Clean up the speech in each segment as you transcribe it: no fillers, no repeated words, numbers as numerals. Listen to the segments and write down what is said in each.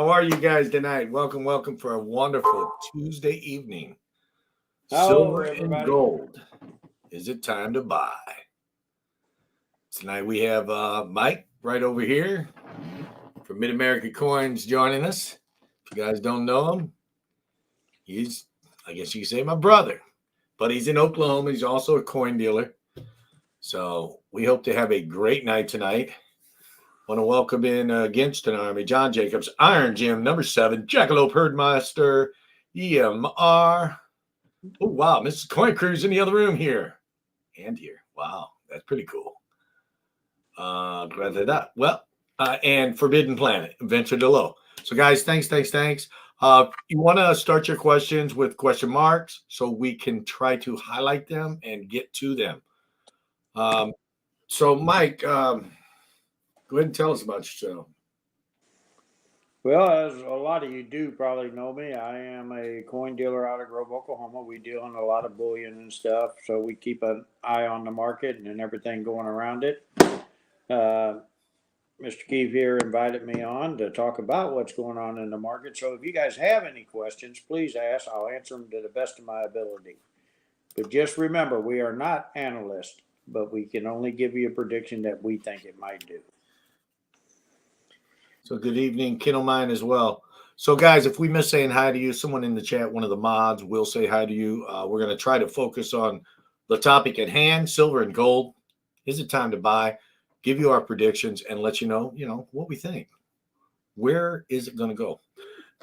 How are you guys tonight? Welcome for a wonderful Tuesday evening. Hello, Silver and everybody. gold. Is it time to buy? Tonight we have Mike right over here from Mid America Coins joining us. If you guys don't know him, he's, I guess you could say, my brother, but he's in Oklahoma. He's also a coin dealer. So we hope to have a great night tonight. Want to welcome in against an army, John Jacobs, Iron Jim, number 7, Jackalope Herdmeister, EMR. Oh, wow, Mrs. Coin Crew's in the other room here. And here. Wow, that's pretty cool. And Forbidden Planet, Venture to Low. So, guys, thanks. You want to start your questions with question marks so we can try to highlight them and get to them. So, Mike, go ahead and tell us about yourself. Well, as a lot of you do probably know me, I am a coin dealer out of Grove, Oklahoma. We deal in a lot of bullion and stuff, so we keep an eye on the market and everything going around it. Mr. Keefe here invited me on to talk about what's going on in the market. So if you guys have any questions, please ask. I'll answer them to the best of my ability. But just remember, we are not analysts, but we can only give you a prediction that we think it might do. So good evening, Kennel Mine as well. So guys, if we miss saying hi to you, someone in the chat, one of the mods will say hi to you. We're going to try to focus on the topic at hand, silver and gold. Is it time to buy? Give you our predictions and let you know what we think. Where is it going to go?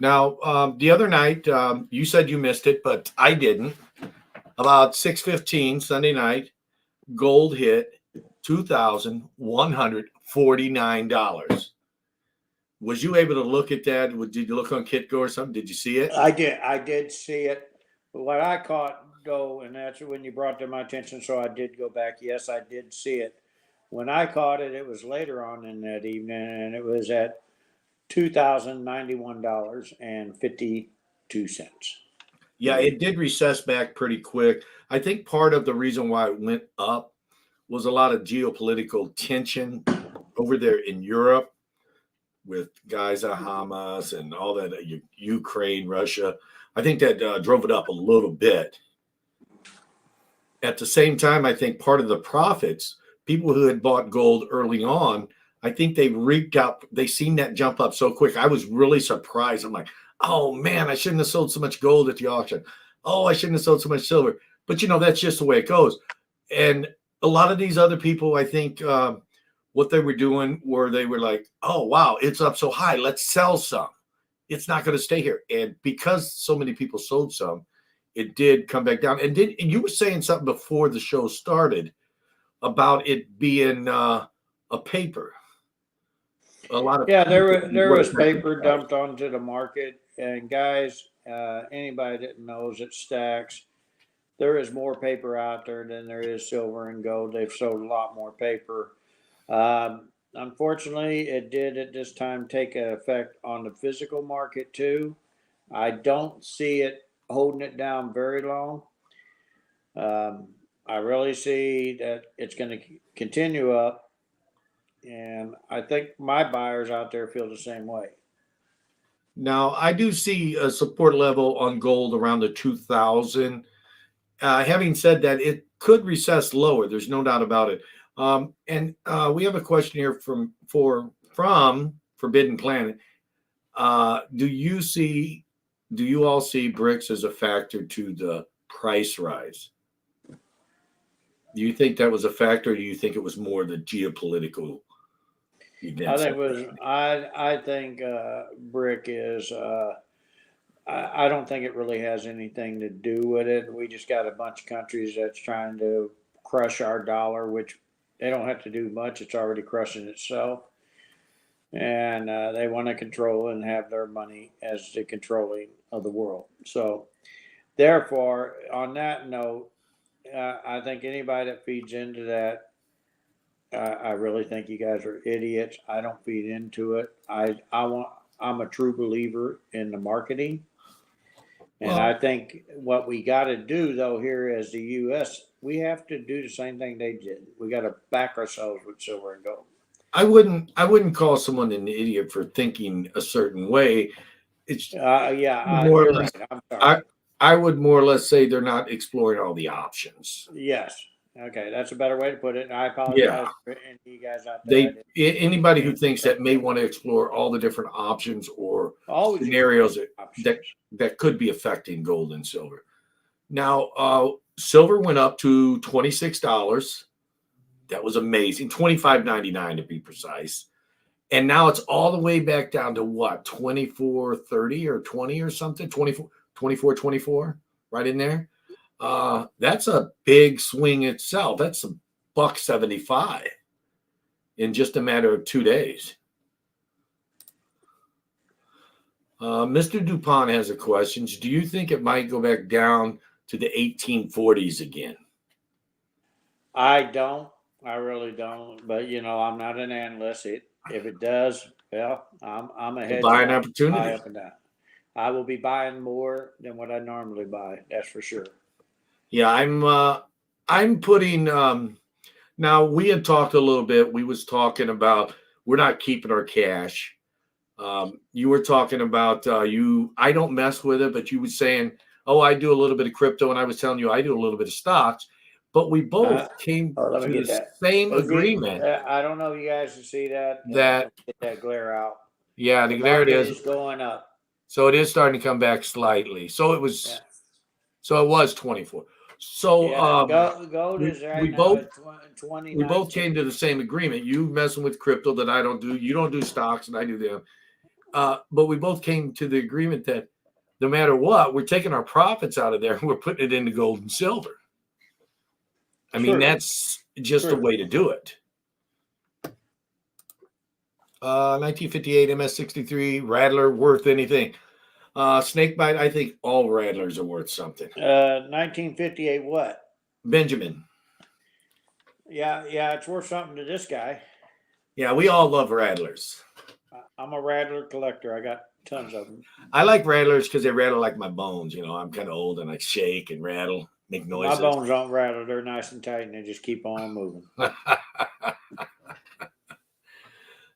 Now, the other night, you said you missed it, but I didn't. About 6:15 Sunday night, gold hit $2,149. Was you able to look at that? Did you look on Kitco or something? Did you see it? I did see it. But what I caught, though, and that's when you brought to my attention, so I did go back. Yes, I did see it. When I caught it, it was later on in that evening, and it was at $2,091.52. Yeah, it did recess back pretty quick. I think part of the reason why it went up was a lot of geopolitical tension over there in Europe with guys at Hamas and all that, Ukraine, Russia. I think that drove it up a little bit. At the same time, I think part of the profits, people who had bought gold early on, I think they reaped out. They seen that jump up so quick. I was really surprised. I'm like, oh, man, I shouldn't have sold so much gold at the auction. Oh, I shouldn't have sold so much silver. But, that's just the way it goes. And a lot of these other people, I think, what they were doing were they were like, oh, wow, it's up so high. Let's sell some. It's not going to stay here. And because so many people sold some, it did come back down. And you were saying something before the show started about it being a paper. A lot of there was paper dumped onto the market. And guys, anybody that knows it stacks, there is more paper out there than there is silver and gold. They've sold a lot more paper. Unfortunately, it did at this time take an effect on the physical market too. I don't see it holding it down very long. I really see that it's going to continue up, and I think my buyers out there feel the same way. Now, I do see a support level on gold around the 2,000. Having said that, it could recess lower. There's no doubt about it. And we have a question here from Forbidden Planet. Do you all see BRICS as a factor to the price rise? Do you think that was a factor, or do you think it was more the geopolitical events? I think BRIC is. I don't think it really has anything to do with it. We just got a bunch of countries that's trying to crush our dollar, which they don't have to do much. It's already crushing itself. And they want to control and have their money as the controlling of the world. So, therefore, on that note, I think anybody that feeds into that, I really think you guys are idiots. I don't feed into it. I'm a true believer in the marketing. And I think what we got to do, though, here as the U.S., we have to do the same thing they did. We got to back ourselves with silver and gold. I wouldn't call someone an idiot for thinking a certain way. It's more or You're less. right. I'm sorry. I I would more or less say they're not exploring all the options. Yes. Okay, that's a better way to put it. And I Yeah, apologize for any of you guys out there. I didn't anybody who mean thinks to- that may want to explore all the different options or Always scenarios options. that could be affecting gold and silver. Now, silver went up to $26. That was amazing. 25.99 to be precise. And now it's all the way back down to what? 24.30 or 20 or something? 24.24, right in there. That's a big swing itself. That's a $1.75 in just a matter of 2 days. Mr. DuPont has a question. Do you think it might go back down to the 1840s again? I don't. I really don't. But I'm not an analyst. If it does, well, I'm a hedge Buy an buy opportunity. up and down. I will be buying more than what I normally buy. That's for sure. Yeah, I'm putting now we had talked a little bit. We was talking about we're not keeping our cash. You were talking about I don't mess with it, but you were saying, oh, I do a little bit of crypto, and I was telling you I do a little bit of stocks, but we both came Let me to get the that. same agreement I don't know if you guys can see that. that Get that glare out. yeah, The there it market is. going up. So it is starting to come back slightly. So it was Yeah. so it was 24. So Gold is we right now both at 20. we both came to the same agreement. You messing with crypto that I don't do. You don't do stocks and I do them. But we both came to the agreement that no matter what, we're taking our profits out of there and we're putting it into gold and silver. I mean, that's just the way to do it. 1958 MS63 Rattler worth anything. Snakebite, I think all Rattlers are worth something. 1958 what? Benjamin. Yeah, it's worth something to this guy. Yeah, we all love Rattlers. I'm a Rattler collector. I got tons of them. I like Rattlers because they rattle like my bones. I'm kind of old and I shake and rattle, make noises. My bones don't rattle. They're nice and tight and they just keep on moving.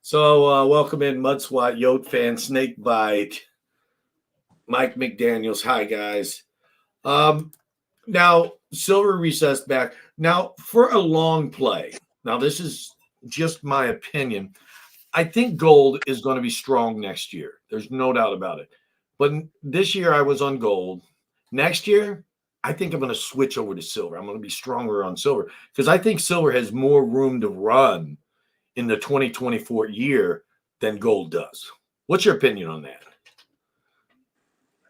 So welcome in Mudswat, Yote Fan, Snakebite, Mike McDaniels. Hi, guys. Now, silver recessed back. Now, for a long play, now this is just my opinion. I think gold is going to be strong next year. There's no doubt about it. But this year I was on gold. Next year, I think I'm going to switch over to silver. I'm going to be stronger on silver because I think silver has more room to run in the 2024 year than gold does. What's your opinion on that?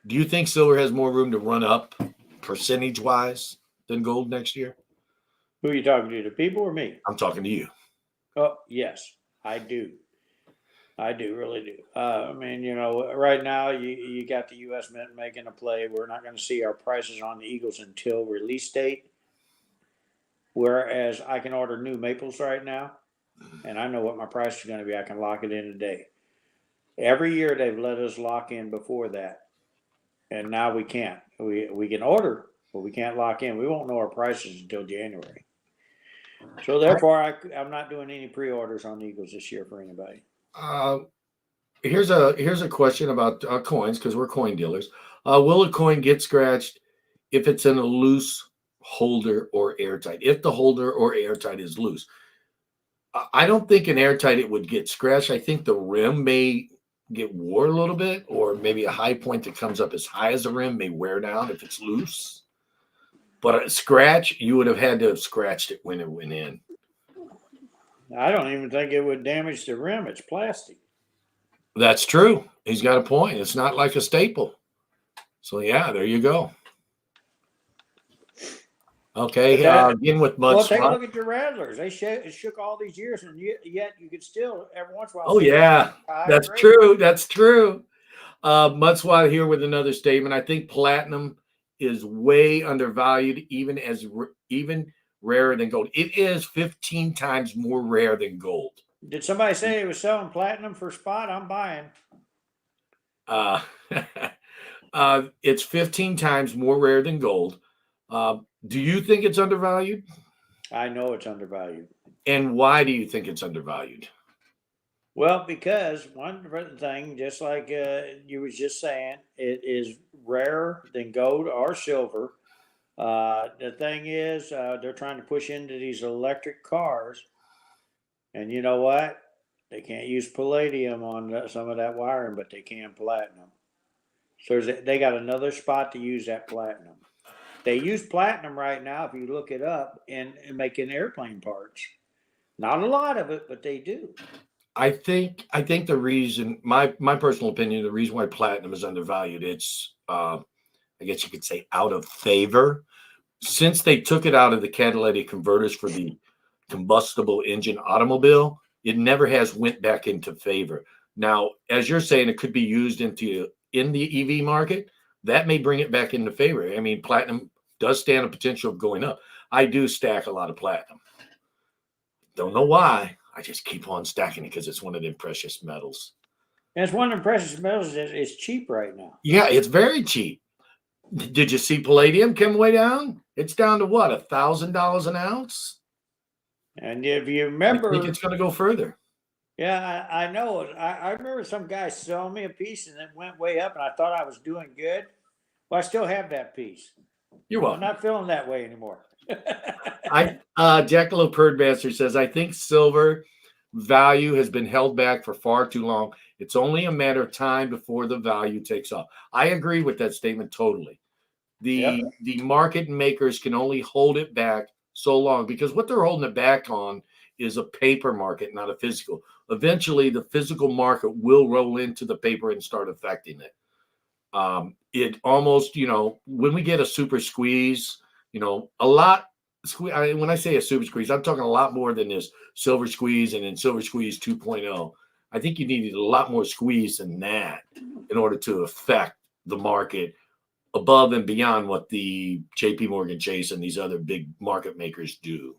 Do you think silver has more room to run up percentage-wise than gold next year? Who are you talking to, the people or me? I'm talking to you. Oh, yes, I do. I do, really do. I mean, right now you got the U.S. Mint making a play. We're not going to see our prices on the Eagles until release date. Whereas I can order new maples right now, and I know what my price is going to be. I can lock it in today. Every year they've let us lock in before that, and now we can't. We can order, but we can't lock in. We won't know our prices until January. So therefore, I'm not doing any pre-orders on Eagles this year for anybody. Here's a question about coins because we're coin dealers. Will a coin get scratched if it's in a loose holder or airtight? If the holder or airtight is loose, I don't think an airtight it would get scratched. I think the rim may get wore a little bit, or maybe a high point that comes up as high as the rim may wear down if it's loose. But a scratch, you would have had to have scratched it when it went in. I don't even think it would damage the rim. It's plastic. That's true. He's got a point. It's not like a staple. So, yeah, there you go. Okay, again with mud. Well, take a look at your Rattlers. They shook all these years, and yet you could still, every once in a while. Oh, yeah. That's true. That's true. Mudswat here with another statement. I think platinum is way undervalued, even rarer than gold. It is 15 times more rare than gold. Did somebody say it was selling platinum for spot? I'm buying. It's 15 times more rare than gold. Do you think it's undervalued? I know it's undervalued. And why do you think it's undervalued? Well, because one thing, just like you was just saying, it is rarer than gold or silver. The thing is, they're trying to push into these electric cars, and you know what? They can't use palladium on some of that wiring, but they can platinum. So they got another spot to use that platinum. They use platinum right now, if you look it up, in making airplane parts. Not a lot of it, but they do. I think the reason, my personal opinion, the reason why platinum is undervalued, it's I guess you could say out of favor since they took it out of the catalytic converters for the combustible engine automobile. It never has went back into favor. Now, as you're saying, it could be used in the EV market. That may bring it back into favor. I mean, platinum does stand a potential of going up. I do stack a lot of platinum. Don't know why. I just keep on stacking it because it's one of the precious metals. And it's one of the precious metals that is cheap right now. Yeah, it's very cheap. Did you see palladium come way down? It's down to what, $1,000 an ounce? And if you I remember, think it's going to go further. yeah, I know. I remember some guy selling me a piece and it went way up, and I thought I was doing good. Well, I still have that piece. You're I'm welcome. not feeling that way anymore. Jackalope Perdmaster says, I think silver value has been held back for far too long. It's only a matter of time before the value takes off. I agree with that statement totally. The market makers can only hold it back so long because what they're holding it back on is a paper market, not a physical. Eventually, the physical market will roll into the paper and start affecting it. It almost, when we get a super squeeze, a lot. When I say a super squeeze, I'm talking a lot more than this silver squeeze and then silver squeeze 2.0. I think you needed a lot more squeeze than that in order to affect the market above and beyond what the JP Morgan Chase and these other big market makers do.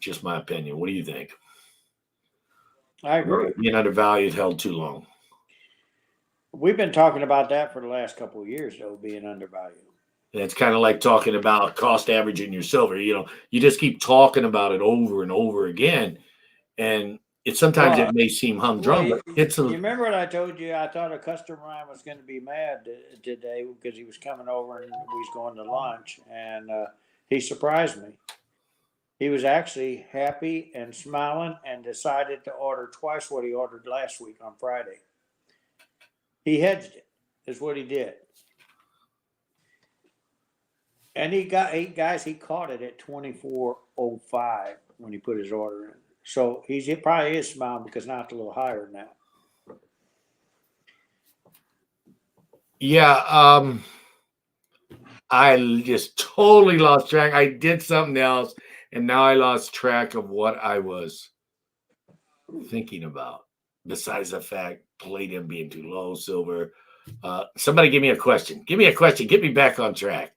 Just my opinion. What do you think? I agree. Being undervalued held too long. We've been talking about that for the last couple of years, though, being undervalued. And it's kind of like talking about cost averaging your silver. You just keep talking about it over and over again. And sometimes it may seem humdrum, but it's You remember what I told you? I thought a customer of mine was going to be mad today because he was coming over and we was going to lunch, and he surprised me. He was actually happy and smiling and decided to order twice what he ordered last week on Friday. He hedged it, is what he did. And he caught it at 24.05 when he put his order in. So he probably is smiling because now it's a little higher now. Yeah, I just totally lost track. I did something else, and now I lost track of what I was thinking about. Besides the fact palladium being too low, silver. Somebody give me a question. Give me a question. Get me back on track.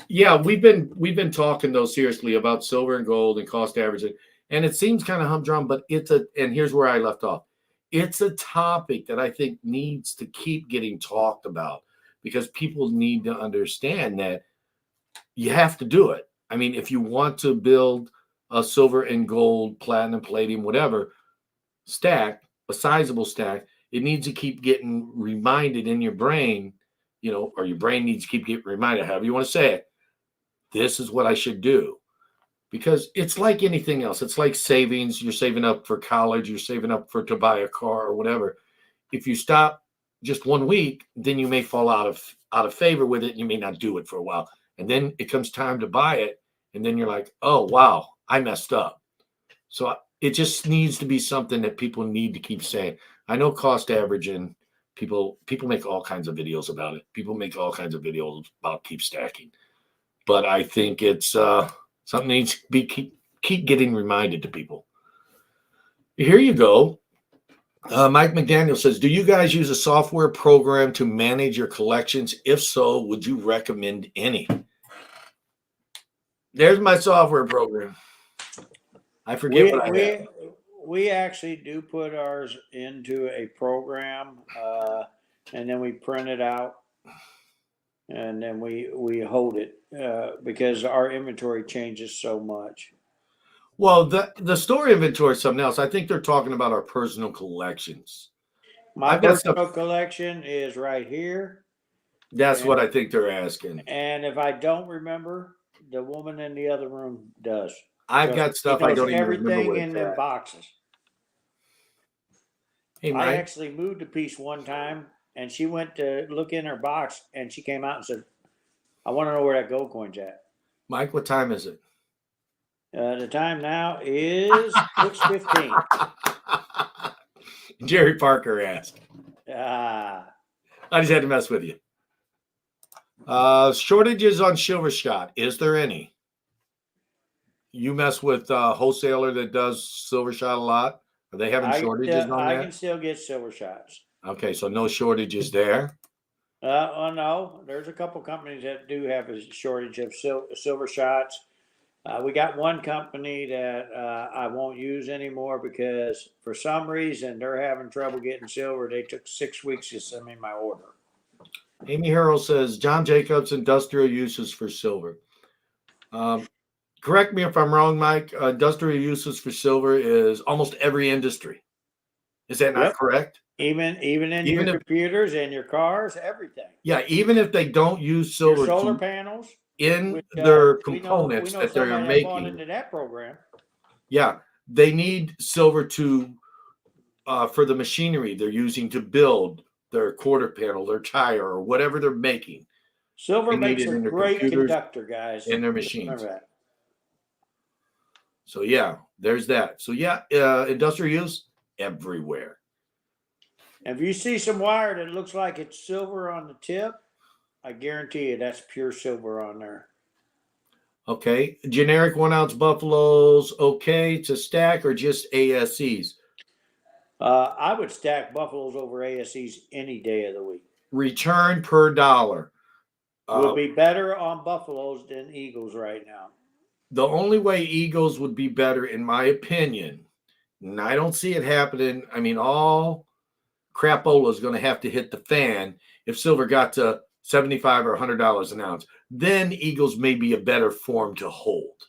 Yeah, we've been talking though seriously about silver and gold and cost averaging, and it seems kind of humdrum, but and here's where I left off. It's a topic that I think needs to keep getting talked about because people need to understand that you have to do it. I mean, if you want to build a silver and gold, platinum, palladium, whatever stack, a sizable stack, it needs to keep getting reminded in your brain, or your brain needs to keep getting reminded, however you want to say it. This is what I should do. Because it's like anything else. It's like savings. You're saving up for college, you're saving up to buy a car or whatever. If you stop just 1 week, then you may fall out of favor with it. And you may not do it for a while. And then it comes time to buy it. And then you're like, oh, wow, I messed up. So it just needs to be something that people need to keep saying. I know cost averaging, people make all kinds of videos about it. People make all kinds of videos about keep stacking. But I think it's something needs to be keep getting reminded to people. Here you go. Mike McDaniel says, do you guys use a software program to manage your collections? If so, would you recommend any? There's my software program. I forget what I have. We actually do put ours into a program, and then we print it out, and then we hold it because our inventory changes so much. Well, the store inventory is something else. I think they're talking about our personal collections. My I've got stuff. personal collection is right here. That's what I think they're asking. And if I don't remember, the woman in the other room does. I've got She stuff I knows don't even remember everything where in it's them at. boxes. Hey, I Mike. actually moved a piece one time, and she went to look in her box, and she came out and said, "I want to know where that gold coin's at." Mike, what time is it? The time now is 6:15. Jerry Parker asked. Ah, I just had to mess with you. Shortages on silver shot. Is there any? You mess with a wholesaler that does silver shot a lot? Are they having shortages on I that? can still get silver shots. Okay, so no shortages there. Oh no, there's a couple companies that do have a shortage of silver shots. We got one company that I won't use anymore because for some reason they're having trouble getting silver. They took 6 weeks to send me my order. Amy Harrell says John Jacobs industrial uses for silver. Correct me if I'm wrong, Mike. Industrial uses for silver is almost every industry. Is that not correct? Even in your computers and your cars, everything. Yeah, even if they don't use silver, your solar panels in their components we know that they're somebody that bought making. into that program. Yeah, they need silver to for the machinery they're using to build their quarter panel, their tire, or whatever they're making. Silver makes a great conductor, guys. In their machines. Remember that. So yeah, there's that. So yeah, industrial use everywhere. If you see some wire that looks like it's silver on the tip, I guarantee you that's pure silver on there. Okay, generic 1 ounce buffaloes okay to stack or just ASCs? I would stack buffaloes over ASCs any day of the week. Return per dollar would be better on buffaloes than eagles right now. The only way eagles would be better, in my opinion, and I don't see it happening. I mean, all crapola is going to have to hit the fan if silver got to $75 or $100 an ounce. Then eagles may be a better form to hold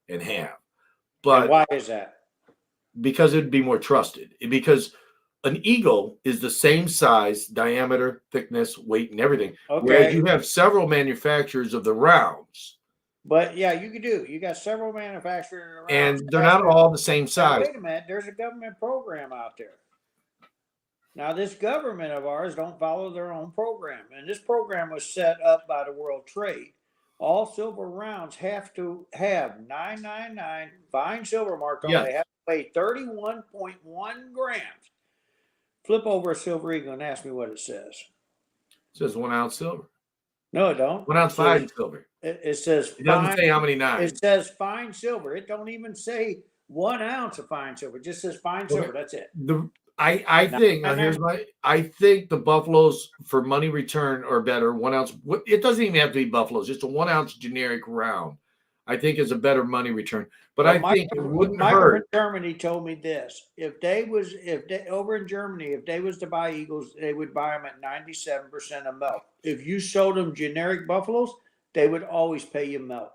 and have. But and why is that? Because it'd be more trusted. Because an eagle is the same size, diameter, thickness, weight, and everything. Okay. Whereas you have several manufacturers of the rounds. But yeah, you got several manufacturers around. And they're not all the same size. Now, wait a minute, there's a government program out there. Now, this government of ours don't follow their own program. And this program was set up by the World Trade. All silver rounds have to have 999 fine silver marked on. Yes. They have to weigh 31.1 grams. Flip over a silver eagle and ask me what it says. It says 1 ounce silver. No, it don't. 1 ounce fine silver. It says it doesn't say how many nines. It says fine silver. It don't even say 1 ounce of fine silver. It just says fine silver. That's it. I think the buffaloes for money return are better. 1 ounce. It doesn't even have to be buffaloes. Just a 1 ounce generic round, I think, is a better money return. But I think it wouldn't hurt. In Germany told me this: if they over in Germany, if they was to buy eagles, they would buy them at 97% of milk. If you sold them generic buffaloes, they would always pay you milk.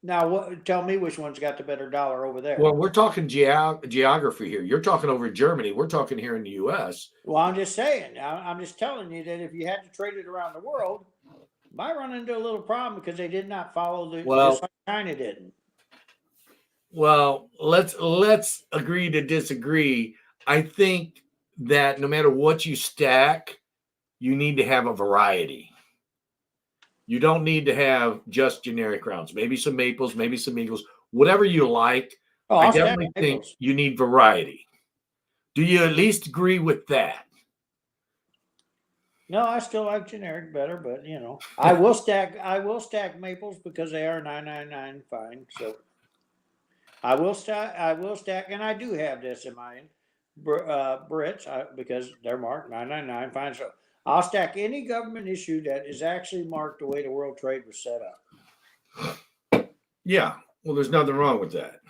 Now, tell me which one's got the better dollar over there. Well, we're talking geography here. You're talking over in Germany. We're talking here in the U.S. Well, I'm just saying. I'm just telling you that if you had to trade it around the world, you might run into a little problem because they did not follow just like China didn't. Well, let's agree to disagree. I think that no matter what you stack, you need to have a variety. You don't need to have just generic rounds. Maybe some maples, maybe some eagles, whatever you like. I definitely think you need variety. Do you at least agree with that? No, I still like generic better, but I will stack maples because they are 999 fine. So I will stack, and I do have this in my Brits because they're marked 999 fine. So I'll stack any government issue that is actually marked the way the World Trade was set up. Yeah, well, there's nothing wrong with that.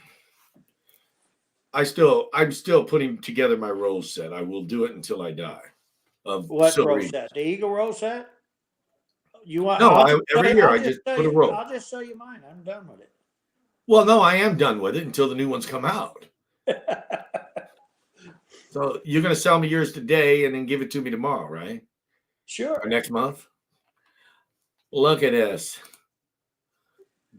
I'm still putting together my rose set. I will do it until I die. What rose set? The Eagle rose set? You want? No, every year I just put a rose. I'll just show you mine. I'm done with it. Well, no, I am done with it until the new ones come out. So you're going to sell me yours today and then give it to me tomorrow, right? Sure. Or next month? Look at this.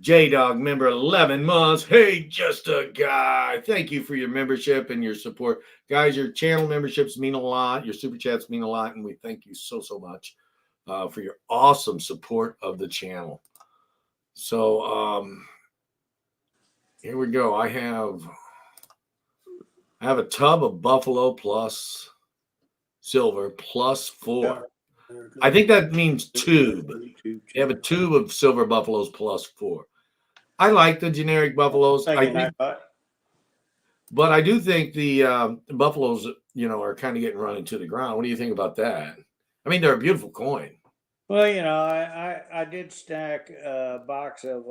J-Dog member 11 months. Hey, just a guy. Thank you for your membership and your support. Guys, your channel memberships mean a lot. Your super chats mean a lot. And we thank you so, so much for your awesome support of the channel. So here we go. I have a tub of Buffalo plus silver plus 4. I think that means tube. You have a tube of silver buffaloes plus 4. I like the generic buffaloes. But I do think the buffaloes, are kind of getting run into the ground. What do you think about that? I mean, they're a beautiful coin. Well, I did stack a box of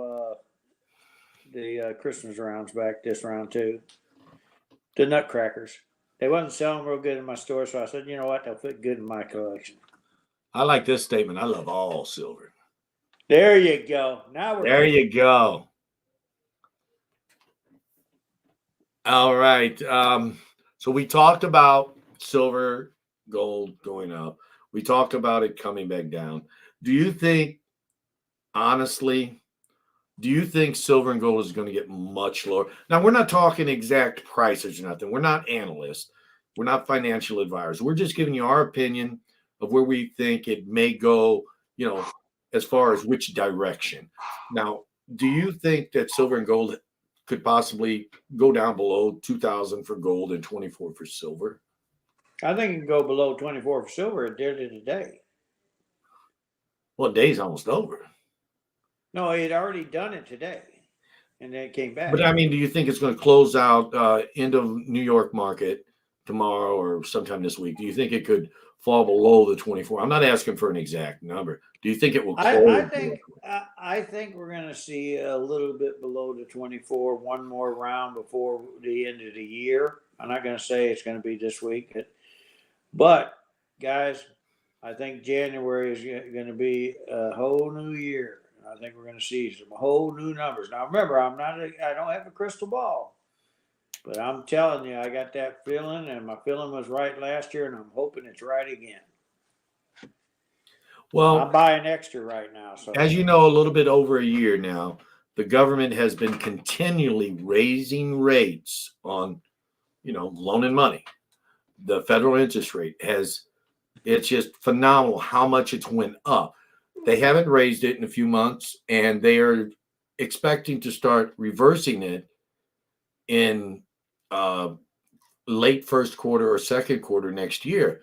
the Christmas rounds back this round too. The Nutcrackers. They wasn't selling real good in my store, so I said, you know what, they'll fit good in my collection. I like this statement. I love all silver. There you go. Now there you go. All right. So we talked about silver, gold going up. We talked about it coming back down. Do you think, honestly, silver and gold is going to get much lower? Now, we're not talking exact prices or nothing. We're not analysts. We're not financial advisors. We're just giving you our opinion of where we think it may go, as far as which direction. Now, do you think that silver and gold could possibly go down below 2,000 for gold and 24 for silver? I think it can go below 24 for silver. It did it today. Well, day's almost over. No, it had already done it today, and then it came back. But I mean, do you think it's going to close out end of New York market tomorrow or sometime this week? Do you think it could fall below the 24? I'm not asking for an exact number. Do you think it will close? I think we're going to see a little bit below the 24, one more round before the end of the year. I'm not going to say it's going to be this week, but guys, I think January is going to be a whole new year. I think we're going to see some whole new numbers. Now, remember, I don't have a crystal ball, but I'm telling you, I got that feeling, and my feeling was right last year, and I'm hoping it's right again. Well, I'm buying extra right now. So, as you know, a little bit over a year now, the government has been continually raising rates on, loaning money. The federal interest rate it's just phenomenal how much it's went up. They haven't raised it in a few months, and they are expecting to start reversing it in late first quarter or second quarter next year.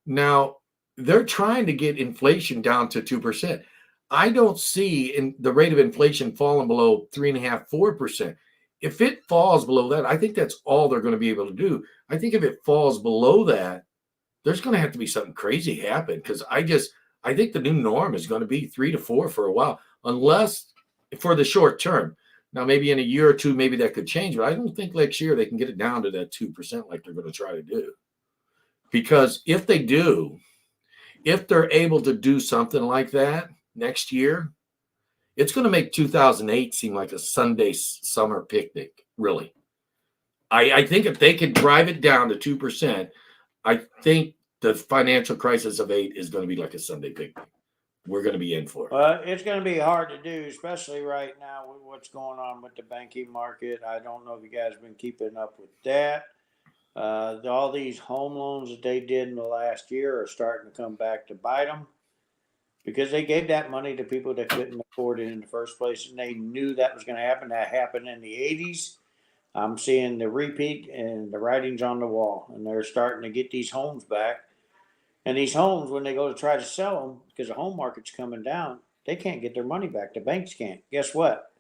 Now, they're trying to get inflation down to 2%. I don't see the rate of inflation falling below 3.5%, 4%. If it falls below that, I think that's all they're going to be able to do. I think if it falls below that, there's going to have to be something crazy happen, because I think the new norm is going to be 3 to 4 for a while, unless for the short term. Now, maybe in a year or two, maybe that could change, but I don't think next year they can get it down to that 2% like they're going to try to do. Because if they do, if they're able to do something like that next year, it's going to make 2008 seem like a Sunday summer picnic, really. I think if they could drive it down to 2%, I think the financial crisis of 8 is going to be like a Sunday picnic. We're going to be in for it. Well, it's going to be hard to do, especially right now with what's going on with the banking market. I don't know if you guys have been keeping up with that. All these home loans that they did in the last year are starting to come back to bite them, because they gave that money to people that couldn't afford it in the first place, and they knew that was going to happen. That happened in the 80s. I'm seeing the repeat, and the writing's on the wall, and they're starting to get these homes back. And these homes, when they go to try to sell them, because the home market's coming down, they can't get their money back. The banks can't. Guess what?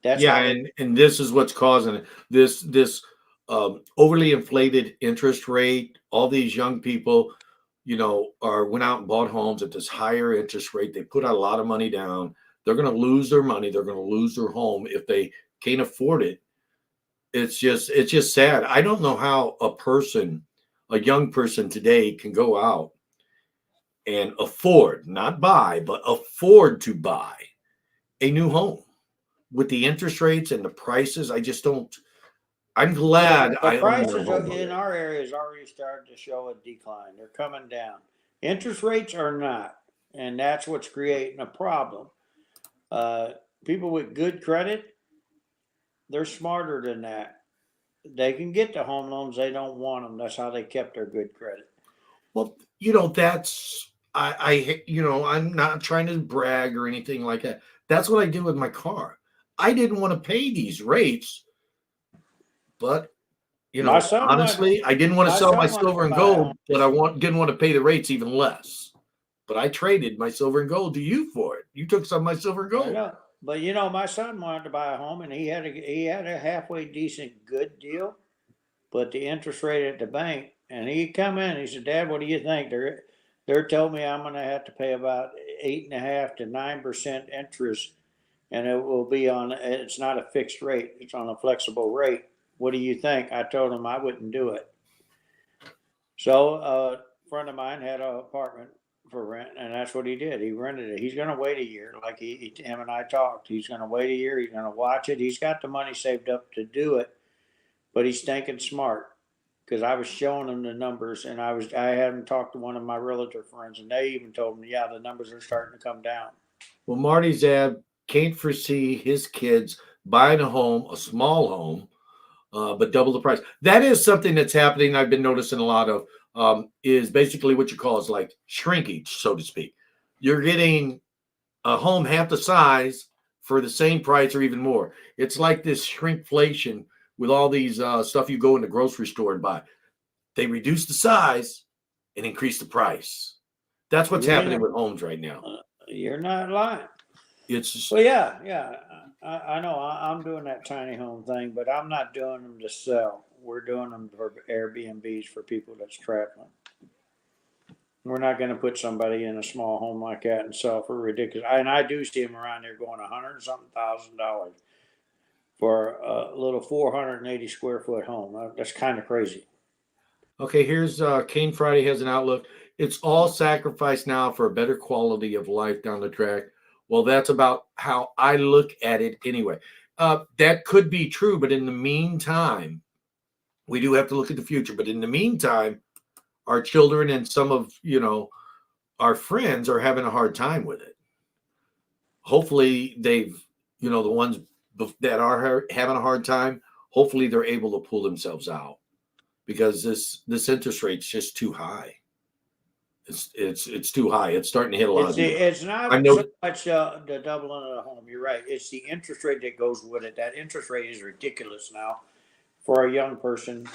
And this is what's causing it. This overly inflated interest rate. All these young people, went out and bought homes at this higher interest rate. They put a lot of money down. They're going to lose their money. They're going to lose their home if they can't afford it. It's just sad. I don't know how a young person today can go out and afford, not buy, but afford to buy a new home. with the interest rates and the prices, I just don't. I'm glad The I own my prices home in already. our area is already starting to show a decline. They're coming down. Interest rates are not, and that's what's creating a problem. Uh, People with good credit, they're smarter than that. They can get the home loans. They don't want them. That's how they kept their good credit. Well, that's I'm not trying to brag or anything like that. That's what I did with my car. I didn't want to pay these rates, but My son went. honestly, I didn't want to My sell my son wanted silver to and buy a home. gold, but didn't want to pay the rates even less. But I traded my silver and gold to you for it. You took some of my silver and I gold. know, but my son wanted to buy a home, and he had a halfway decent good deal, but the interest rate at the bank, and he come in, he said, "Dad, what do you think? They're telling me I'm going to have to pay about 8.5 to 9% interest, and it will be on. It's not a fixed rate; it's on a flexible rate. What do you think?" I told him I wouldn't do it. So a friend of mine had an apartment for rent, and that's what he did. He rented it. He's going to wait a year, like him and I talked. He's going to wait a year. He's going to watch it. He's got the money saved up to do it, but he's thinking smart. Because I was showing him the numbers, and I had him talk to one of my realtor friends, and they even told me, yeah, the numbers are starting to come down. Well, Marty Zab can't foresee his kids buying a home, a small home, but double the price. That is something that's happening. I've been noticing a lot of is basically what you call is like shrinkage, so to speak. You're getting a home half the size for the same price or even more. It's like this shrinkflation with all these stuff you go in the grocery store and buy. They reduce the size and increase the price. That's what's happening with homes right now. You're not lying. It's just, Well, yeah. I know I'm doing that tiny home thing, but I'm not doing them to sell. We're doing them for Airbnbs for people that's traveling. We're not going to put somebody in a small home like that and sell for ridiculous. And I do see them around there going $100,000 for a little 480 square foot home. That's kind of crazy. okay, here's Kane Friday has an outlook. It's all sacrifice now for a better quality of life down the track. Well, that's about how I look at it anyway. That could be true, but in the meantime, we do have to look at the future. But in the meantime, our children and some of our friends are having a hard time with it. Hopefully, the ones that are having a hard time. Hopefully, they're able to pull themselves out because this interest rate's just too high. It's too high. It's starting to hit a lot of people. It's I not know. so much the doubling of the home. You're right. It's the interest rate that goes with it. That interest rate is ridiculous now for a young person.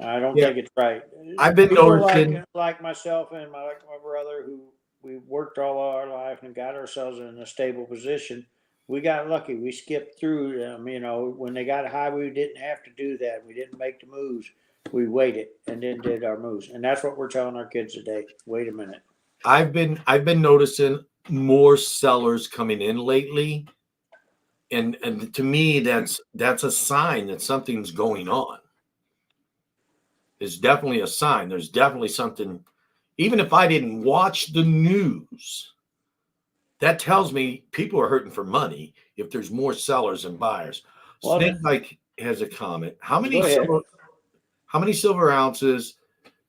I don't think it's right. I've been People noticing. like myself and my brother, who we worked all our life and got ourselves in a stable position. We got lucky. We skipped through them. When they got high, we didn't have to do that. We didn't make the moves. We waited and then did our moves, and that's what we're telling our kids today. Wait a minute. I've been noticing more sellers coming in lately, and to me, that's a sign that something's going on. It's definitely a sign. There's definitely something. Even if I didn't watch the news, that tells me people are hurting for money. If there's more sellers than buyers. Well, Snake Bike has a comment. go ahead. How many silver ounces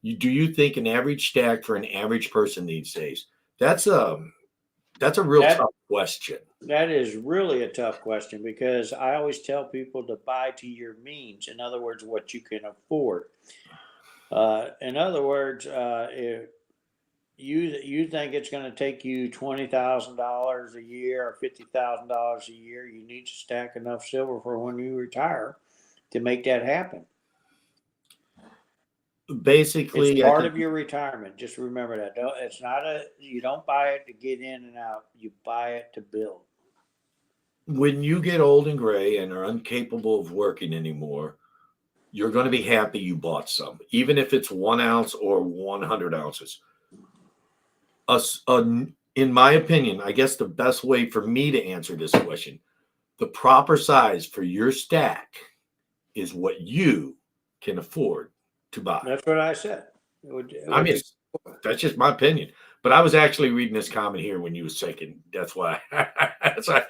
do you think an average stack for an average person these days? That's a real tough question. That is really a tough question, because I always tell people to buy to your means. In other words, what you can afford. In other words, if you think it's going to take you $20,000 a year or $50,000 a year, you need to stack enough silver for when you retire to make that happen. Basically, it's part of your retirement. Just remember that. It's not you don't buy it to get in and out. You buy it to build. When you get old and gray and are incapable of working anymore, you're going to be happy you bought some, even if it's 1 ounce or 100 ounces. In my opinion, I guess the best way for me to answer this question, the proper size for your stack is what you can afford to buy. That's what I said. That's just my opinion. But I was actually reading this comment here when you were saying. That's why. That's why.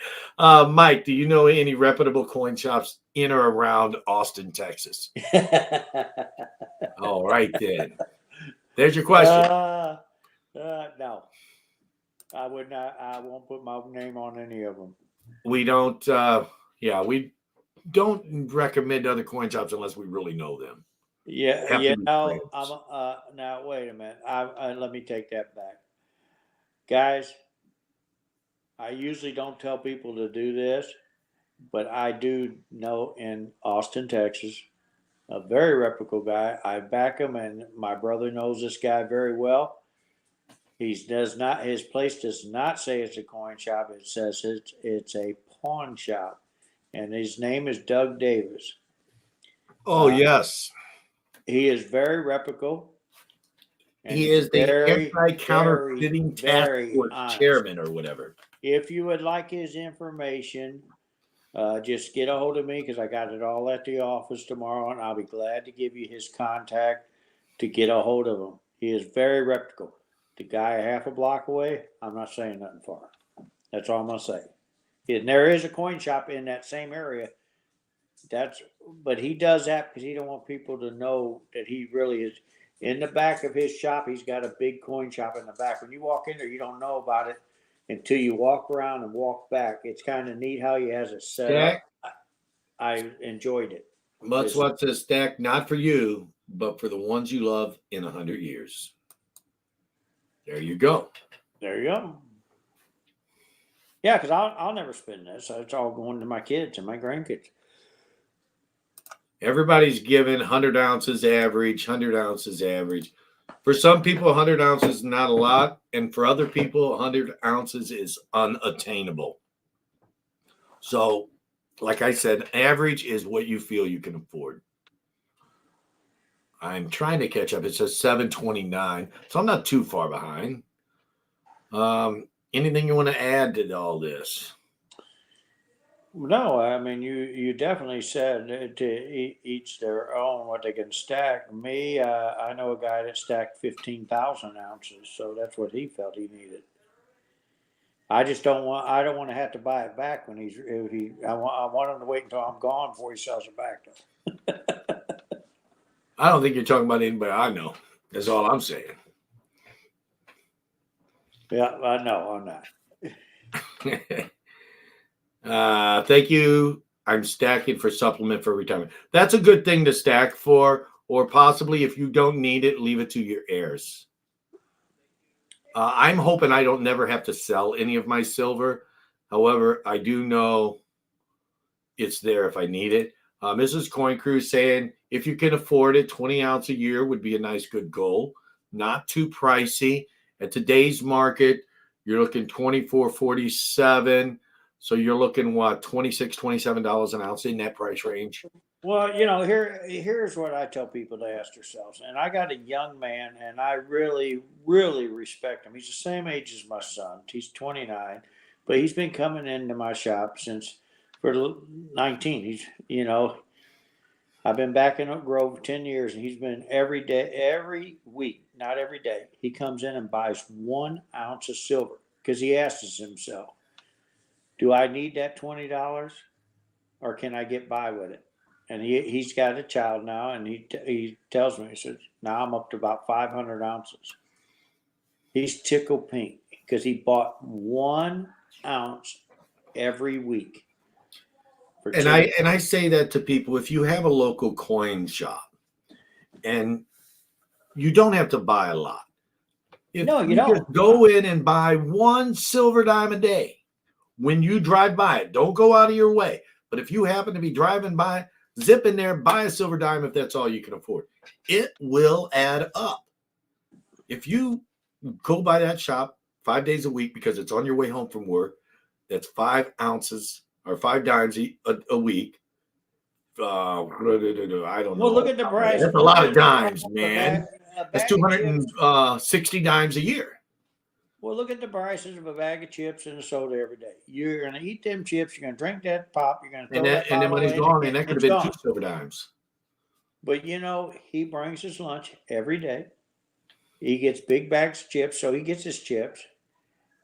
Mike, do you know any reputable coin shops in or around Austin, Texas? All right, then. There's your question. No, I would not. I won't put my name on any of them. We don't. We don't recommend other coin shops unless we really know them. Yeah, Have yeah. to be No, friends. now wait a minute. Let me take that back, guys. I usually don't tell people to do this, but I do know in Austin, Texas, a very reputable guy. I back him, and my brother knows this guy very well. His place does not say it's a coin shop. It says it's a pawn shop, and his name is Doug Davis. Oh, yes. He is very reputable. And He is the very, anti-counterfeiting task very force honest. chairman or whatever. If you would like his information, just get a hold of me because I got it all at the office tomorrow, and I'll be glad to give you his contact to get a hold of him. He is very reputable. The guy a half a block away, I'm not saying nothing for him. That's all I'm gonna say. And there is a coin shop in that same area. But he does that because he don't want people to know that he really is. In the back of his shop, he's got a big coin shop in the back. When you walk in there, you don't know about it until you walk around and walk back. It's kind of neat how he has it set Stack. up. I enjoyed it. Much what says stack, not for you, but for the ones you love in 100 years. There you go. There you go. Yeah, because I'll never spend this. So it's all going to my kids and my grandkids. Everybody's given 100 ounces average, 100 ounces average. For some people, 100 ounces is not a lot. And for other people, 100 ounces is unattainable. So, like I said, average is what you feel you can afford. I'm trying to catch up. It says 729. So I'm not too far behind. Anything you want to add to all this? No, I mean you definitely said to each their own what they can stack. Me, I know a guy that stacked 15,000 ounces, so that's what he felt he needed. I just don't want. I don't want to have to buy it back when he's. If he, I want him to wait until I'm gone before he sells it back to him. I don't think you're talking about anybody I know. That's all I'm saying. Yeah, I know. I'm not. Thank you. I'm stacking for supplement for retirement. That's a good thing to stack for, or possibly if you don't need it, leave it to your heirs. I'm hoping I don't never have to sell any of my silver. However, I do know it's there if I need it. Mrs. Coin Crew saying, if you can afford it, 20 ounce a year would be a nice, good goal. Not too pricey. At today's market, you're looking $24.47. So you're looking what, $26, $27 an ounce in that price range. Well, here's what I tell people to ask themselves. And I got a young man, and I really, really respect him. He's the same age as my son. He's 29, but he's been coming into my shop since for 19. I've been back in Oak Grove 10 years, and he's been every day, every week, not every day. He comes in and buys 1 ounce of silver because he asks himself, do I need that $20 or can I get by with it? And he's got a child now, and he tells me, he says, now I'm up to about 500 ounces. He's tickled pink because he bought 1 ounce every week. And I say that to people, if you have a local coin shop and you don't have to buy a lot. No, you don't. Just go in and buy 1 silver dime a day. When you drive by it, don't go out of your way. But if you happen to be driving by, zip in there, buy a silver dime if that's all you can afford. It will add up. If you go by that shop 5 days a week because it's on your way home from work, that's 5 ounces or 5 dimes a week. I don't know. Well, look at the price. That's a lot of dimes, man. That's 260 dimes a year. Well, look at the prices of a bag of chips and a soda every day. You're going to eat them chips. You're going to drink that pop. You're going to throw that and then money's gone, and that could have been gone. 2 silver dimes. But he brings his lunch every day. He gets big bags of chips, so he gets his chips,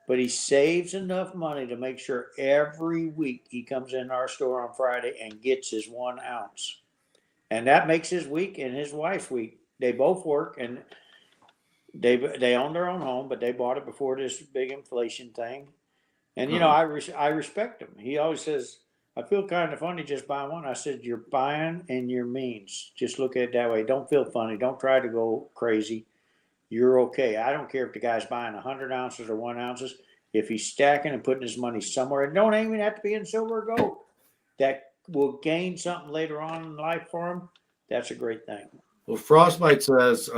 but he saves enough money to make sure every week he comes in our store on Friday and gets his 1 ounce. And that makes his week and his wife's week. They both work, and they own their own home, but they bought it before this big inflation thing. And I respect him. He always says, "I feel kind of funny just buying one." I said, "You're buying in your means. Just look at it that way. Don't feel funny. Don't try to go crazy. You're okay. I don't care if the guy's buying 100 ounces or 1 ounces. If he's stacking and putting his money somewhere, and don't even have to be in silver or gold, that will gain something later on in life for him. That's a great thing." Well, Frostbite says,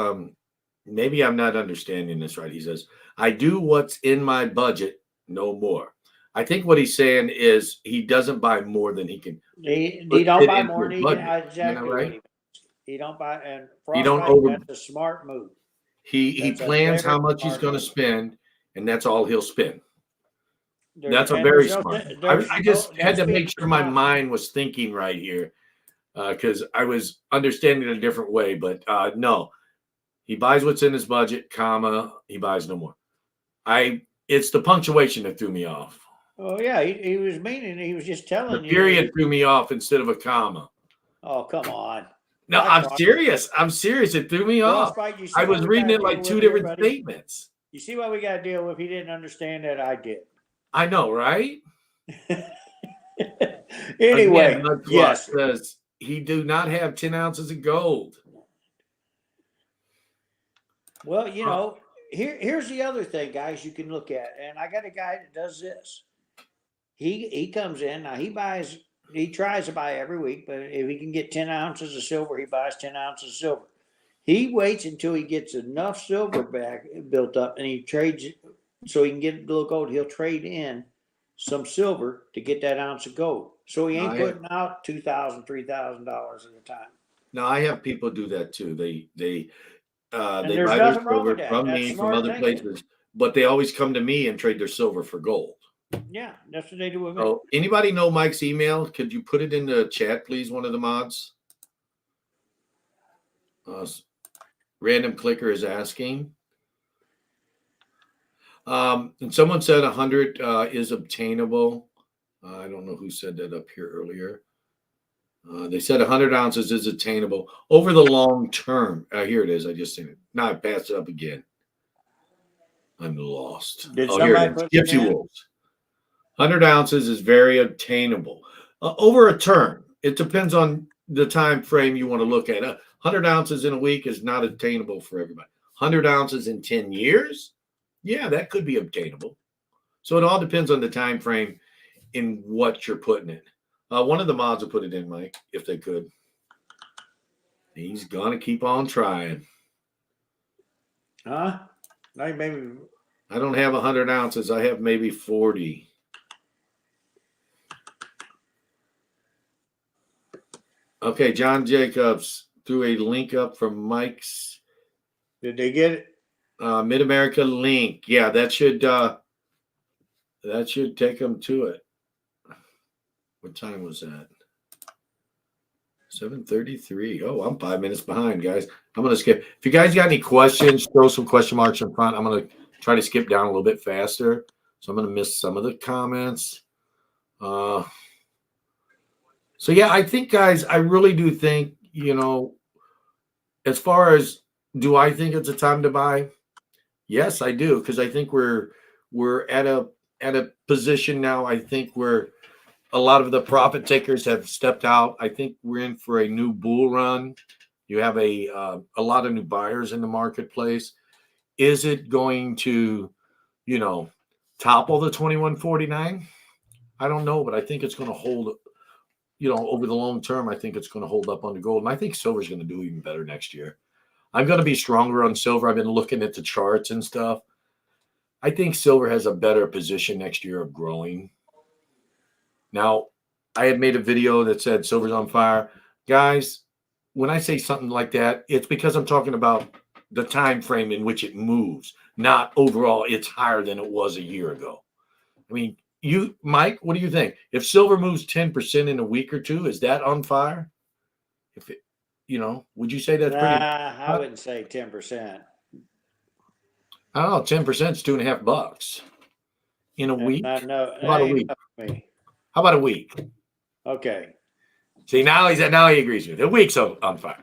maybe I'm not understanding this right. He says, I do what's in my budget, no more. I think what he's saying is he doesn't buy more than he can. He don't buy more than he can. Budget. Exactly Right? What he means. He don't buy, and You don't Frostbite, that's a smart move. He plans how much he's going to spend, and that's all he'll spend. That's a very smart. I just had to make sure my mind was thinking right here, because I was understanding it a different way. But no, he buys what's in his budget, comma, he buys no more. It's the punctuation that threw me off. Oh yeah, he was meaning, he was just telling The you. period threw me off instead of a comma. Oh, come on. No, I'm serious. I'm serious. It threw me off. I was reading it like two different statements. You see what we got to deal with? He didn't understand that. I did. I know, right? Anyway, again, yes. Says he do not have 10 ounces of gold. Well, here's the other thing, guys, you can look at. And I got a guy that does this. He comes in, now he tries to buy every week, but if he can get 10 ounces of silver, he buys 10 ounces of silver. He waits until he gets enough silver back built up, and he trades so he can get a little gold. He'll trade in some silver to get that ounce of gold. So he ain't putting out $2,000, $3,000 at a time. Now I have people do that too. They buy there's their nothing wrong silver with that. from That's me, from smart other thinking. places, but they always come to me and trade their silver for gold. Yeah, that's what they do with me. Oh, anybody know Mike's email? Could you put it in the chat, please? One of the mods. Random clicker is asking. And someone said 100 is obtainable. I don't know who said that up here earlier. They said 100 ounces is attainable over the long term. Here it is. I just seen it. Now I passed it up again. I'm lost. Did here it is. Gypsy Wolf. 100 ounces is very obtainable over a term. It depends on the time frame you want to look at. 100 ounces in a week is not attainable for everybody. 100 ounces in 10 years, yeah, that could be obtainable. So it all depends on the time frame in what you're putting in. One of the mods will put it in, Mike, if they could. He's gonna keep on trying. Huh? Maybe. I don't have 100 ounces. I have maybe 40. Okay, John Jacobs threw a link up from Mike's. Did they get it? Mid-America link. Yeah, that should take them to it. What time was that? 7:33. Oh, I'm 5 minutes behind, guys. I'm going to skip. If you guys got any questions, throw some question marks in front. I'm going to try to skip down a little bit faster. So I'm going to miss some of the comments. So, yeah, I think, guys, I really do think, as far as do I think it's a time to buy? Yes, I do, because I think we're at a position now. I think where a lot of the profit takers have stepped out. I think we're in for a new bull run. You have a lot of new buyers in the marketplace. Is it going to, topple the 2149? I don't know, but I think it's going to hold. Over the long term, I think it's going to hold up on the gold, and I think silver is going to do even better next year. I'm going to be stronger on silver. I've been looking at the charts and stuff. I think silver has a better position next year of growing. Now, I had made a video that said silver's on fire. Guys, when I say something like that, it's because I'm talking about the time frame in which it moves, not overall it's higher than it was a year ago. I mean, Mike, what do you think? If silver moves 10% in a week or two, is that on fire? If it, would you say that's pretty? I wouldn't say 10%. I don't know, 10% is $2.50 in a week. I know. How about a week? Me. How about a week? Okay. See, now he agrees with you. A week's on fire.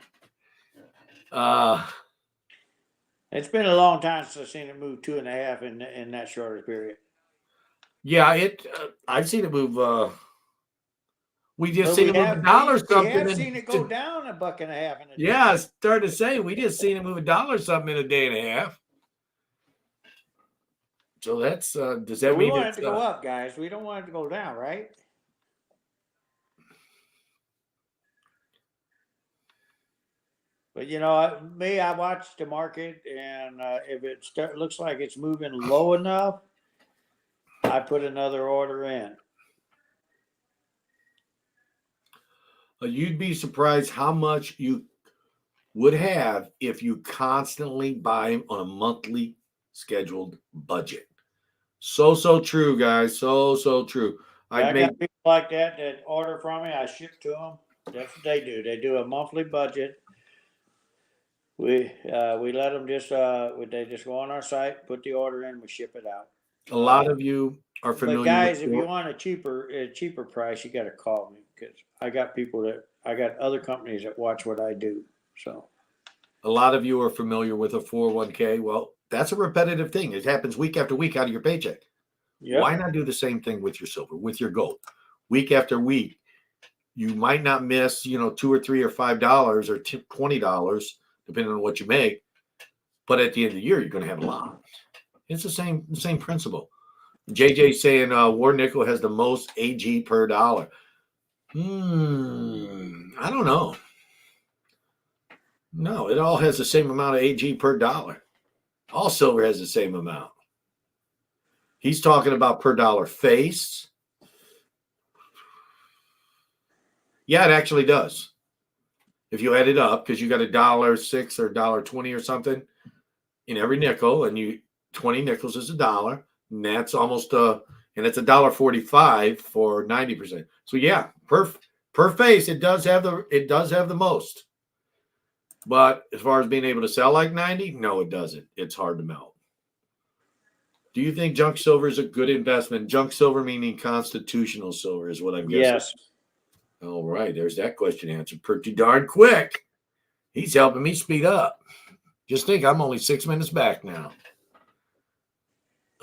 It's been a long time since I've seen it move 2.5 in that shorter period. Yeah, I've seen it move. We just But seen it move $1 something. We have seen it go down $1.50 in a day. Yeah, I started to say we just seen it move $1 something in a day and a half. So that's does that mean we want it to go up, guys? We don't want it to go down, right? But I watch the market, and if it looks like it's moving low enough, I put another order in. You'd be surprised how much you would have if you constantly buy them on a monthly scheduled budget. So true, guys. So true. I got people like that order from me. I ship to them. That's what they do. They do a monthly budget. We let them they just go on our site, put the order in, we ship it out. A lot of you are familiar. But guys, if you want a cheaper price, you got to call me, because I got other companies that watch what I do. So a lot of you are familiar with a 401k. Well, that's a repetitive thing. It happens week after week out of your paycheck. Yep. Why not do the same thing with your silver, with your gold? Week after week, you might not miss, $2 or $3 or $5 or $20, depending on what you make. But at the end of the year, you're going to have a lot. It's the same principle. JJ saying War Nickel has the most AG per dollar. I don't know. No, it all has the same amount of AG per dollar. All silver has the same amount. He's talking about per dollar face. Yeah, it actually does. If you add it up, because you got $1.06 or $1.20 or something in every nickel, and 20 nickels is $1, and that's almost and it's $1.45 for 90%. So yeah, per face, it does have the most. But as far as being able to sell like 90, no, it doesn't. It's hard to melt. Do you think junk silver is a good investment? Junk silver meaning constitutional silver is what I'm guessing. Yes. All right, there's that question answered pretty darn quick. He's helping me speed up. Just think, I'm only 6 minutes back now.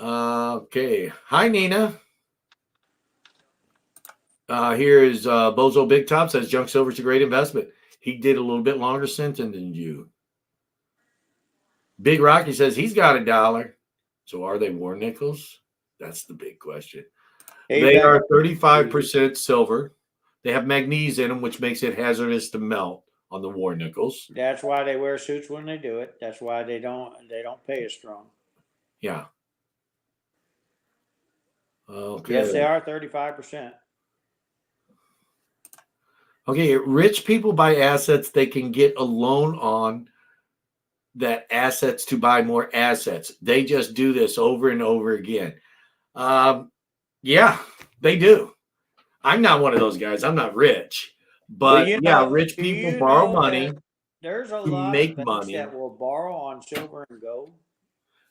Okay. Hi, Nina. Here is Bozo Big Top says junk silver is a great investment. He did a little bit longer sentence than you. Big Rocky says he's got $1. So are they war nickels? That's the big question. They are 35% silver. They have magnesium in them, which makes it hazardous to melt on the war nickels. That's why they wear suits when they do it. That's why they don't pay as strong. Yeah. Okay. Yes, they are 35%. Okay, rich people buy assets they can get a loan on, that assets to buy more assets. They just do this over and over again. Yeah, they do. I'm not one of those guys. I'm not rich. But rich people borrow money. There's a lot of banks that will borrow on silver and gold.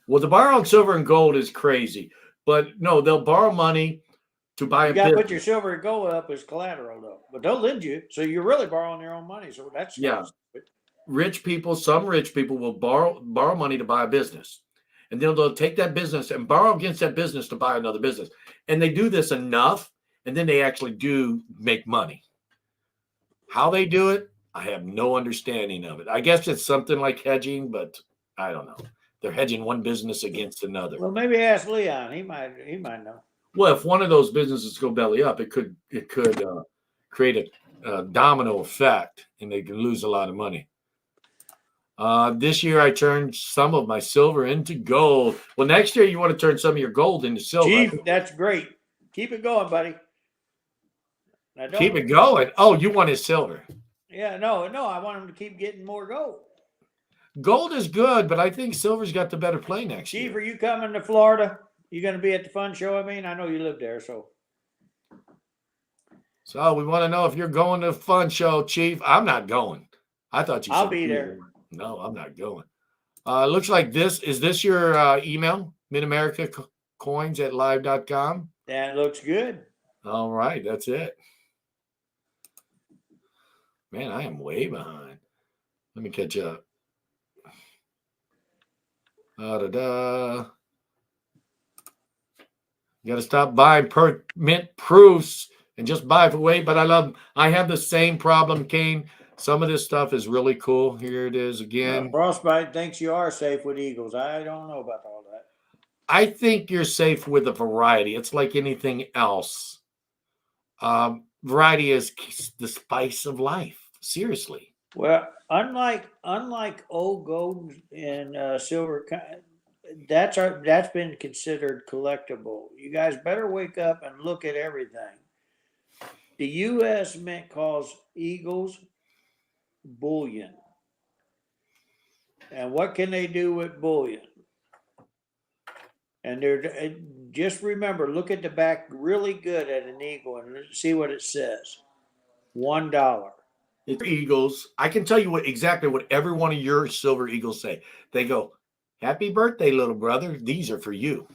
Well, the borrow on silver and gold is crazy. But no, they'll borrow money to buy you got to put your silver and gold up as collateral, though. But they'll lend you. So you're really borrowing your own money. So that's some rich people will borrow money to buy a business. And then they'll take that business and borrow against that business to buy another business. And they do this enough, and then they actually do make money. How they do it, I have no understanding of it. I guess it's something like hedging, but I don't know. They're hedging one business against another. Well, maybe ask Leon. He might know. Well, if one of those businesses go belly up, it could create a domino effect, and they can lose a lot of money. This year, I turned some of my silver into gold. Well, next year, you want to turn some of your gold into silver. Chief, that's great. Keep it going, buddy. Keep it going. Oh, you want his silver? Yeah, no. I want him to keep getting more gold. Gold is good, but I think silver's got the better play next year. Chief, are you coming to Florida? You going to be at the fun show? I know you live there, so. So we want to know if you're going to the fun show, Chief. I'm not going. I thought you said I'll be there. No, I'm not going. Looks like this your email? MidAmerica Coins at live.com. That looks good. All right, that's it. Man, I am way behind. Let me catch up. You got to stop buying mint proofs and just buy for weight. But I have the same problem, Kane. Some of this stuff is really cool. Here it is again. Frostbite thinks you are safe with eagles. I don't know about all that. I think you're safe with a variety. It's like anything else. Variety is the spice of life. Seriously. Well, unlike old gold and silver, that's been considered collectible. You guys better wake up and look at everything. The U.S. Mint calls eagles bullion. And what can they do with bullion? And they're just remember, look at the back really good at an eagle and see what it says. $1. It's eagles. I can tell you exactly what every one of your silver eagles say. They go, "Happy birthday, little brother. These are for you."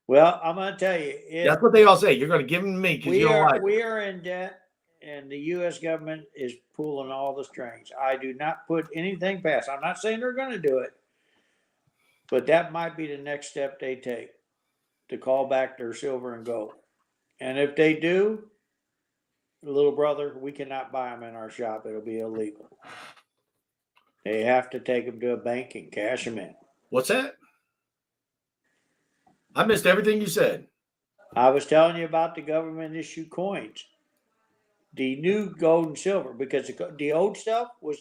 Well, I'm going to tell you. That's what they all say. You're going to give them to me because you don't like We are in debt, and the U.S. government is pulling all the strings. I do not put anything past. I'm not saying they're going to do it, but that might be the next step they take to call back their silver and gold. And if they do, little brother, we cannot buy them in our shop. It'll be illegal. They have to take them to a bank and cash them in. What's that? I missed everything you said. I was telling you about the government issue coins, the new gold and silver, because the old stuff was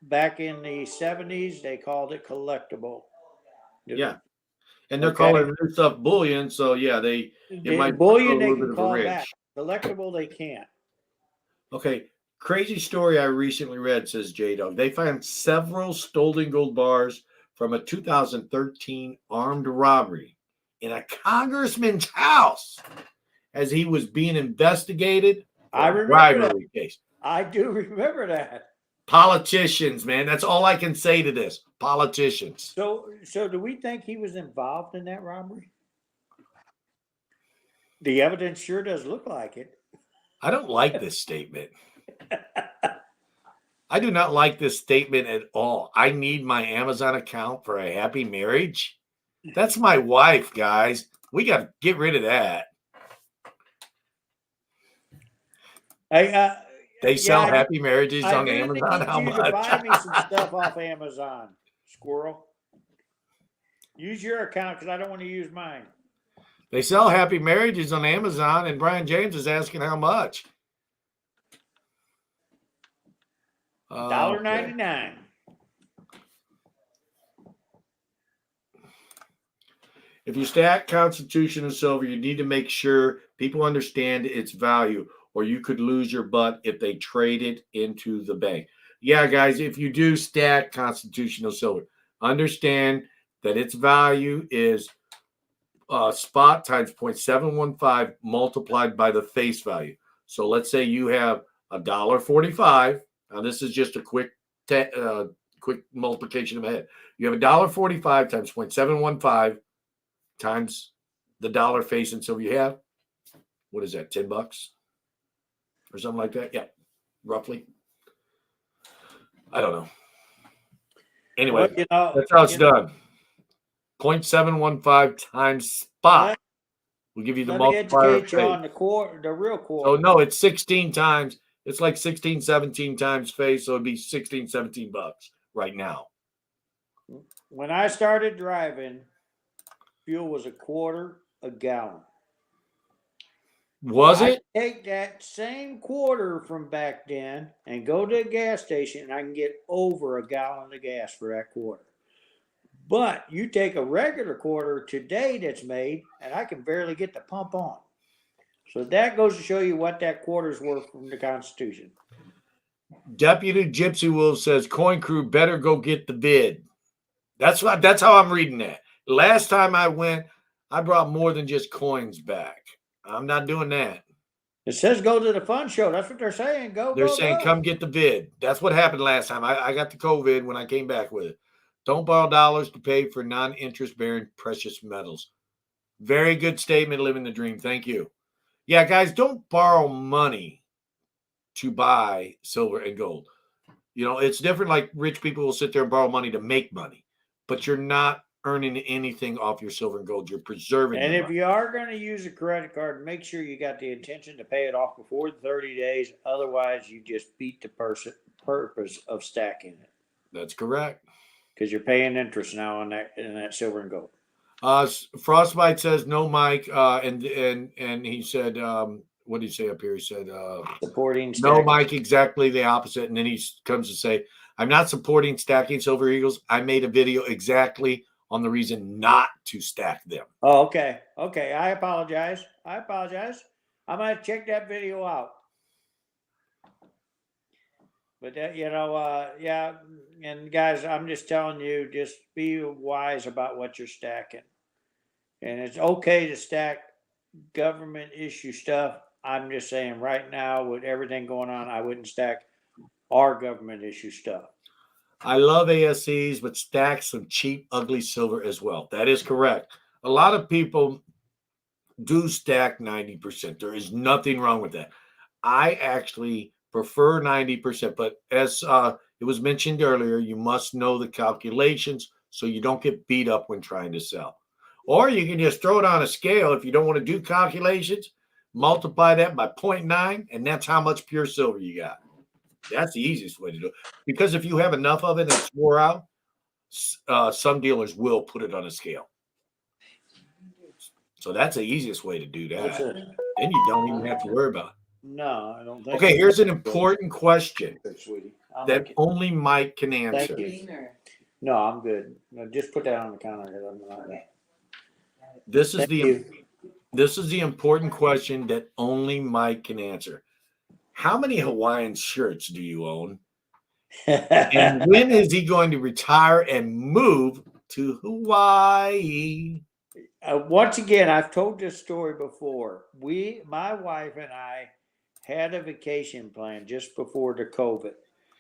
back in the 70s. They called it collectible. Yeah, and they're calling this stuff bullion. So yeah, it might bullion they can call back. Collectible they can't. Okay, crazy story I recently read, says J-Dog. They found several stolen gold bars from a 2013 armed robbery in a congressman's house as he was being investigated for a bribery case. I do remember that. Politicians, man. That's all I can say to this. Politicians. So do we think he was involved in that robbery? The evidence sure does look like it. I don't like this statement. I do not like this statement at all. I need my Amazon account for a happy marriage. That's my wife, guys. We got to get rid of that. They sell happy marriages on Amazon. How much? Buy me some stuff off Amazon, squirrel. Use your account because I don't want to use mine. They sell happy marriages on Amazon, and Brian James is asking how much. $1.99. If you stack Constitution and silver, you need to make sure people understand its value, or you could lose your butt if they trade it into the bank. Yeah, guys, if you do stack Constitutional silver, understand that its value is spot times 0.715 multiplied by the face value. So let's say you have $1.45. Now this is just a quick multiplication in my head. You have $1.45 times 0.715 times the dollar face in silver you have. What is that? $10 or something like that? Yeah, roughly. I don't know. Anyway, well, that's how it's done. 0.715 times spot will give you the multiplier. Educate you on the real core. Oh no, it's 16 times. It's like 16, 17 times face, so it'd be 16, 17 bucks right now. When I started driving, fuel was $0.25 a gallon. Was it? I take that same quarter from back then and go to a gas station, and I can get over $1 gallon of gas for that quarter. But you take a regular quarter today that's made, and I can barely get the pump on. So that goes to show you what that quarter's worth from the Constitution. Deputy Gypsy Wolf says, Coin Crew better go get the bid. That's how I'm reading that. Last time I went, I brought more than just coins back. I'm not doing that. It says go to the fun show. That's what they're saying. They're saying come get the bid. That's what happened last time. I got the COVID when I came back with it. Don't borrow dollars to pay for non-interest bearing precious metals. Very good statement, living the dream. Thank you. Yeah, guys, don't borrow money to buy silver and gold. You know, it's different. Like rich people will sit there and borrow money to make money, but you're not earning anything off your silver and gold. You're preserving And the if money. you are going to use a credit card, make sure you got the intention to pay it off before the 30 days. Otherwise, you just beat the purpose of stacking it That's correct. because you're paying interest now on that silver and gold. Frostbite says no, Mike, and he said, what did he say up here? He said, Supporting no, stacking. Mike, exactly the opposite. And then he comes to say, I'm not supporting stacking silver eagles. I made a video exactly on the reason not to stack them. Oh, okay. Okay. I apologize. I'm going to check that video out. But that, yeah. And guys, I'm just telling you, just be wise about what you're stacking. And it's okay to stack government issue stuff. I'm just saying right now with everything going on, I wouldn't stack our government issue stuff. I love ASCs, but stack some cheap, ugly silver as well. That is correct. A lot of people do stack 90%. There is nothing wrong with that. I actually prefer 90%, but as it was mentioned earlier, you must know the calculations so you don't get beat up when trying to sell. Or you can just throw it on a scale if you don't want to do calculations, multiply that by 0.9, and that's how much pure silver you got. That's the easiest way to do it. Because if you have enough of it and it's wore out, some dealers will put it on a scale. So that's the easiest way to do that. Then you don't even have to worry about it. No, I don't think. Okay, here's an important question sweetie. that only Mike can answer. Thank you. No, I'm good. No, just put that on the counter. This is the important question that only Mike can answer. How many Hawaiian shirts do you own? And when is he going to retire and move to Hawaii? Once again, I've told this story before. My wife and I had a vacation plan just before the COVID.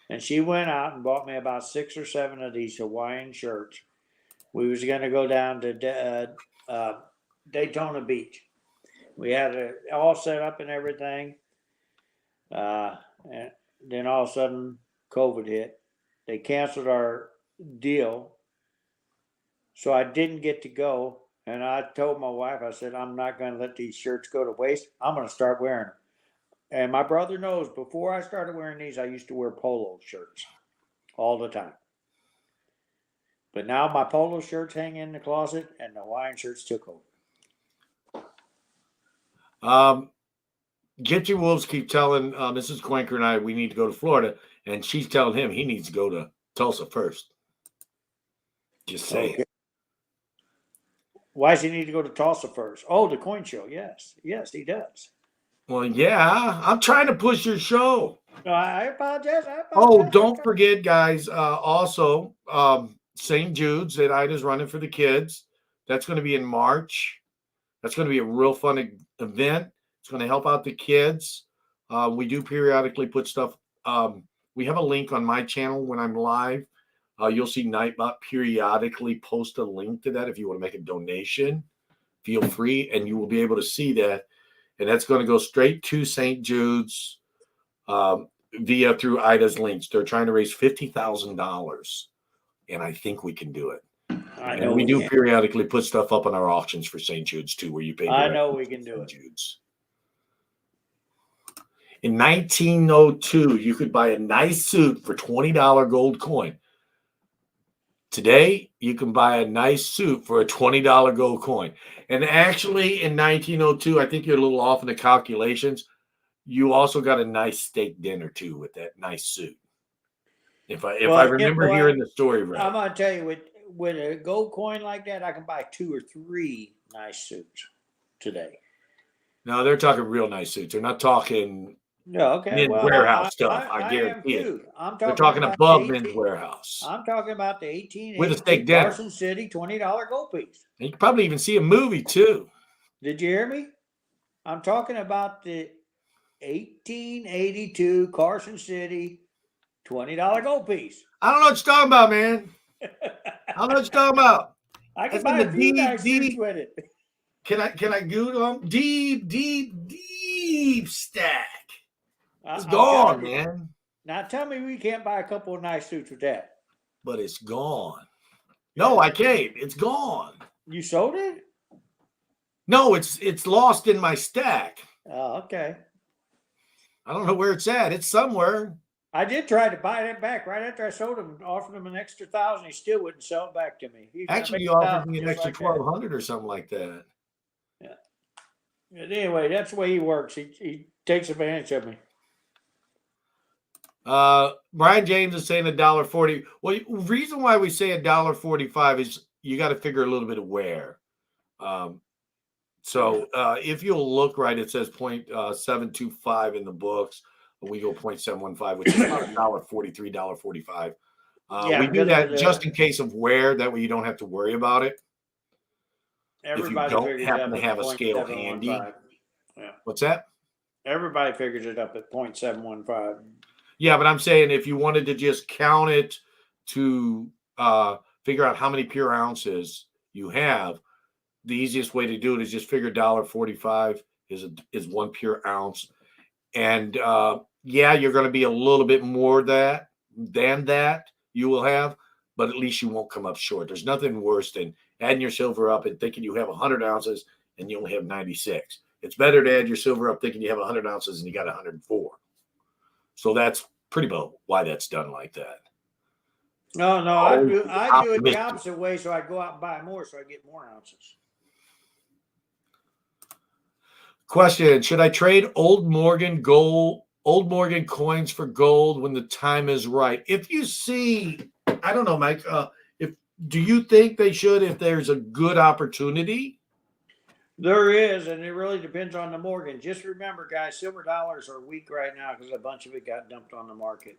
And she went out and bought me about 6 or 7 of these Hawaiian shirts. We was going to go down to Daytona Beach. We had it all set up and everything. And then all of a sudden, COVID hit. They canceled our deal. So I didn't get to go. And I told my wife, I said, I'm not going to let these shirts go to waste. I'm going to start wearing them. And my brother knows, before I started wearing these, I used to wear polo shirts all the time. But now my polo shirts hang in the closet and the Hawaiian shirts took over. Gypsy Wolves keep telling Mrs. Quanker and I we need to go to Florida, and she's telling him he needs to go to Tulsa first. Just saying. Okay. Why does he need to go to Tulsa first? Oh, the coin show. Yes, he does. Well, yeah, I'm trying to push your show. No, I apologize. Oh, don't forget, guys. Also, St. Jude's that Ida's running for the kids. That's going to be in March. That's going to be a real fun event. It's going to help out the kids. We do periodically put stuff. We have a link on my channel when I'm live. You'll see Nightbot periodically post a link to that if you want to make a donation. Feel free, and you will be able to see that. And that's going to go straight to St. Jude's through Ida's links. They're trying to raise $50,000, and I think we can do it. And we do periodically put stuff up on our auctions for St. Jude's too, where you pay. I know we can do it. Jude's. In 1902, you could buy a nice suit for $20 gold coin. Today, you can buy a nice suit for a $20 gold coin. And actually, in 1902, I think you're a little off in the calculations. You also got a nice steak dinner, too, with that nice suit. If I remember hearing the story right. I'm going to tell you, with a gold coin like that, I can buy 2 or 3 nice suits today. No, they're talking real nice suits. They're not talking men's well, warehouse stuff. I guarantee it. They're talking above men's warehouse. I'm talking about the 18 with a steak dinner. Carson City $20 gold piece. And you can probably even see a movie too. Did you hear me? I'm talking about the 1882 Carson City $20 gold piece. I don't know what you're talking about, man. How much you talking about? I can That's buy in the a few nice suits deep. with it. Can I Google them? Deep stack. It's I'm gone, telling you. man. Now tell me we can't buy a couple of nice suits with that. But it's gone. No, Yeah. I can't. It's gone. You sold it? No, it's lost in my stack. Oh, okay. I don't know where it's at. It's somewhere. I did try to buy that back right after I sold him, offered him an extra 1,000. He still wouldn't sell it back to me. He Actually, you offered me an extra 1,200 or something like that. Yeah. But anyway, that's the way he works. He takes advantage of me. Brian James is saying $1.40. Well, reason why we say $1.45 is you got to figure a little bit of wear. If you'll look right, it says 0.725 in the books. We go 0.715, which is about $1.43, $1.45. We do that just in case of wear. That way you don't have to worry about it. Everybody if you don't happen to have a scale handy. Yeah. What's that? Everybody figures it up at 0.715. Yeah, but I'm saying if you wanted to just count it to figure out how many pure ounces you have, the easiest way to do it is just figure $1.45 is 1 pure ounce. And you're going to be a little bit more than that you will have, but at least you won't come up short. There's nothing worse than adding your silver up and thinking you have 100 ounces and you only have 96. It's better to add your silver up thinking you have 100 ounces and you got 104. So that's pretty much why that's done like that. No, I do it the opposite way, so I go out and buy more so I get more ounces. Question: should I trade old Morgan coins for gold when the time is right? If you see, I don't know, Mike, do you think they should if there's a good opportunity? There is, and it really depends on the Morgan. Just remember, guys, silver dollars are weak right now because a bunch of it got dumped on the market.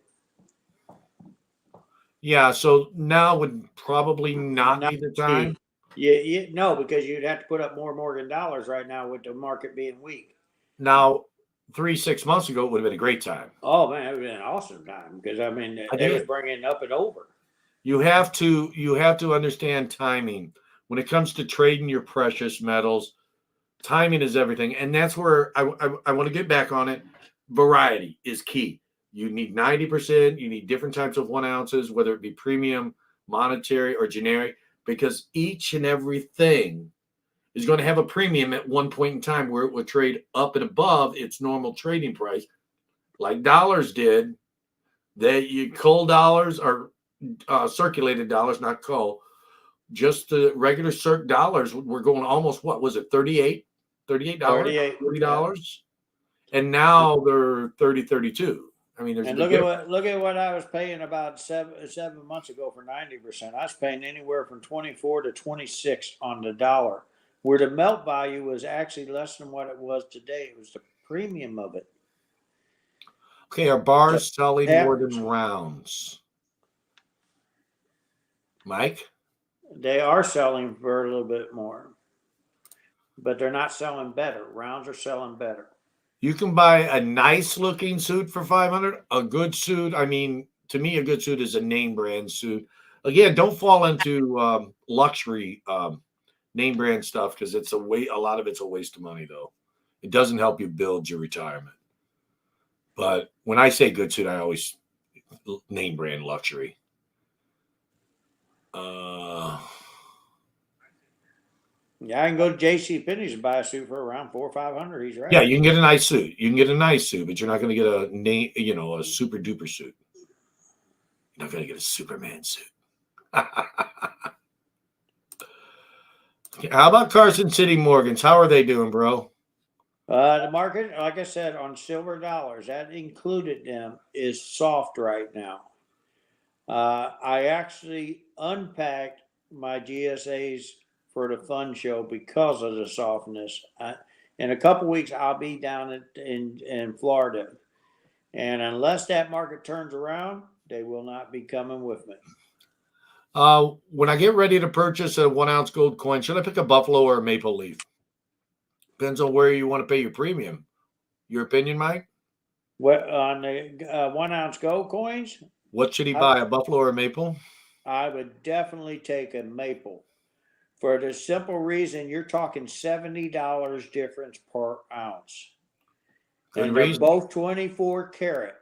Yeah, so now would probably not be the time. No, because you'd have to put up more Morgan dollars right now with the market being weak. Now, 3-6 months ago, it would have been a great time. Oh man, it would have been an awesome time because they was bringing it up and over. You have to understand timing when it comes to trading your precious metals. Timing is everything, and that's where I want to get back on it. Variety is key. You need 90%. You need different types of 1 ounces, whether it be premium, monetary, or generic, because each and everything is going to have a premium at one point in time where it will trade up and above its normal trading price, like dollars did. Coal dollars are circulated dollars, not coal. Just the regular circ dollars were going almost, what was it, $38, $40, and now they're 30, 32. I mean, and look at what I was paying about seven months ago for 90%. I was paying anywhere from 24 to 26 on the dollar, where the melt value was actually less than what it was today. It was the premium of it. Okay, are bars selling more than rounds? Mike? They are selling for a little bit more, but they're not selling better. Rounds are selling better. You can buy a nice looking suit for $500. A good suit, I mean, to me, a good suit is a name brand suit. Again, don't fall into luxury name brand stuff because it's a lot of it's a waste of money, though. It doesn't help you build your retirement. But when I say good suit, I always name brand luxury. Yeah, I can go to JCPenney's and buy a suit for around $400 or $500. He's right. Yeah, you can get a nice suit. You can get a nice suit, but you're not going to get a super duper suit. You're not going to get a Superman suit. How about Carson City Morgans? How are they doing, bro? The market, like I said, on silver dollars, that included them, is soft right now. I actually unpacked my GSAs for the fun show because of the softness. In a couple weeks, I'll be down in Florida. And unless that market turns around, they will not be coming with me. When I get ready to purchase a 1 ounce gold coin, should I pick a buffalo or a maple leaf? Depends on where you want to pay your premium. Your opinion, Mike? What on the 1 ounce gold coins? What should he buy, a buffalo or a maple? I would definitely take a maple for the simple reason you're talking $70 difference per ounce. Good And they're reason. both 24 karat.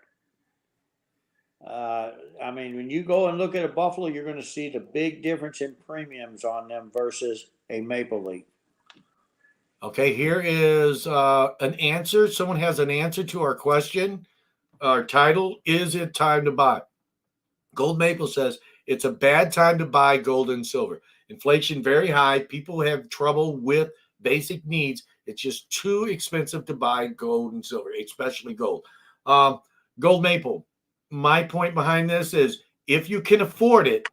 I mean, when you go and look at a buffalo, you're going to see the big difference in premiums on them versus a maple leaf. Okay, here is an answer. Someone has an answer to our question. Our title, is it time to buy? Gold Maple says, it's a bad time to buy gold and silver. Inflation very high. People have trouble with basic needs. It's just too expensive to buy gold and silver, especially gold. Gold Maple, my point behind this is if you can afford it,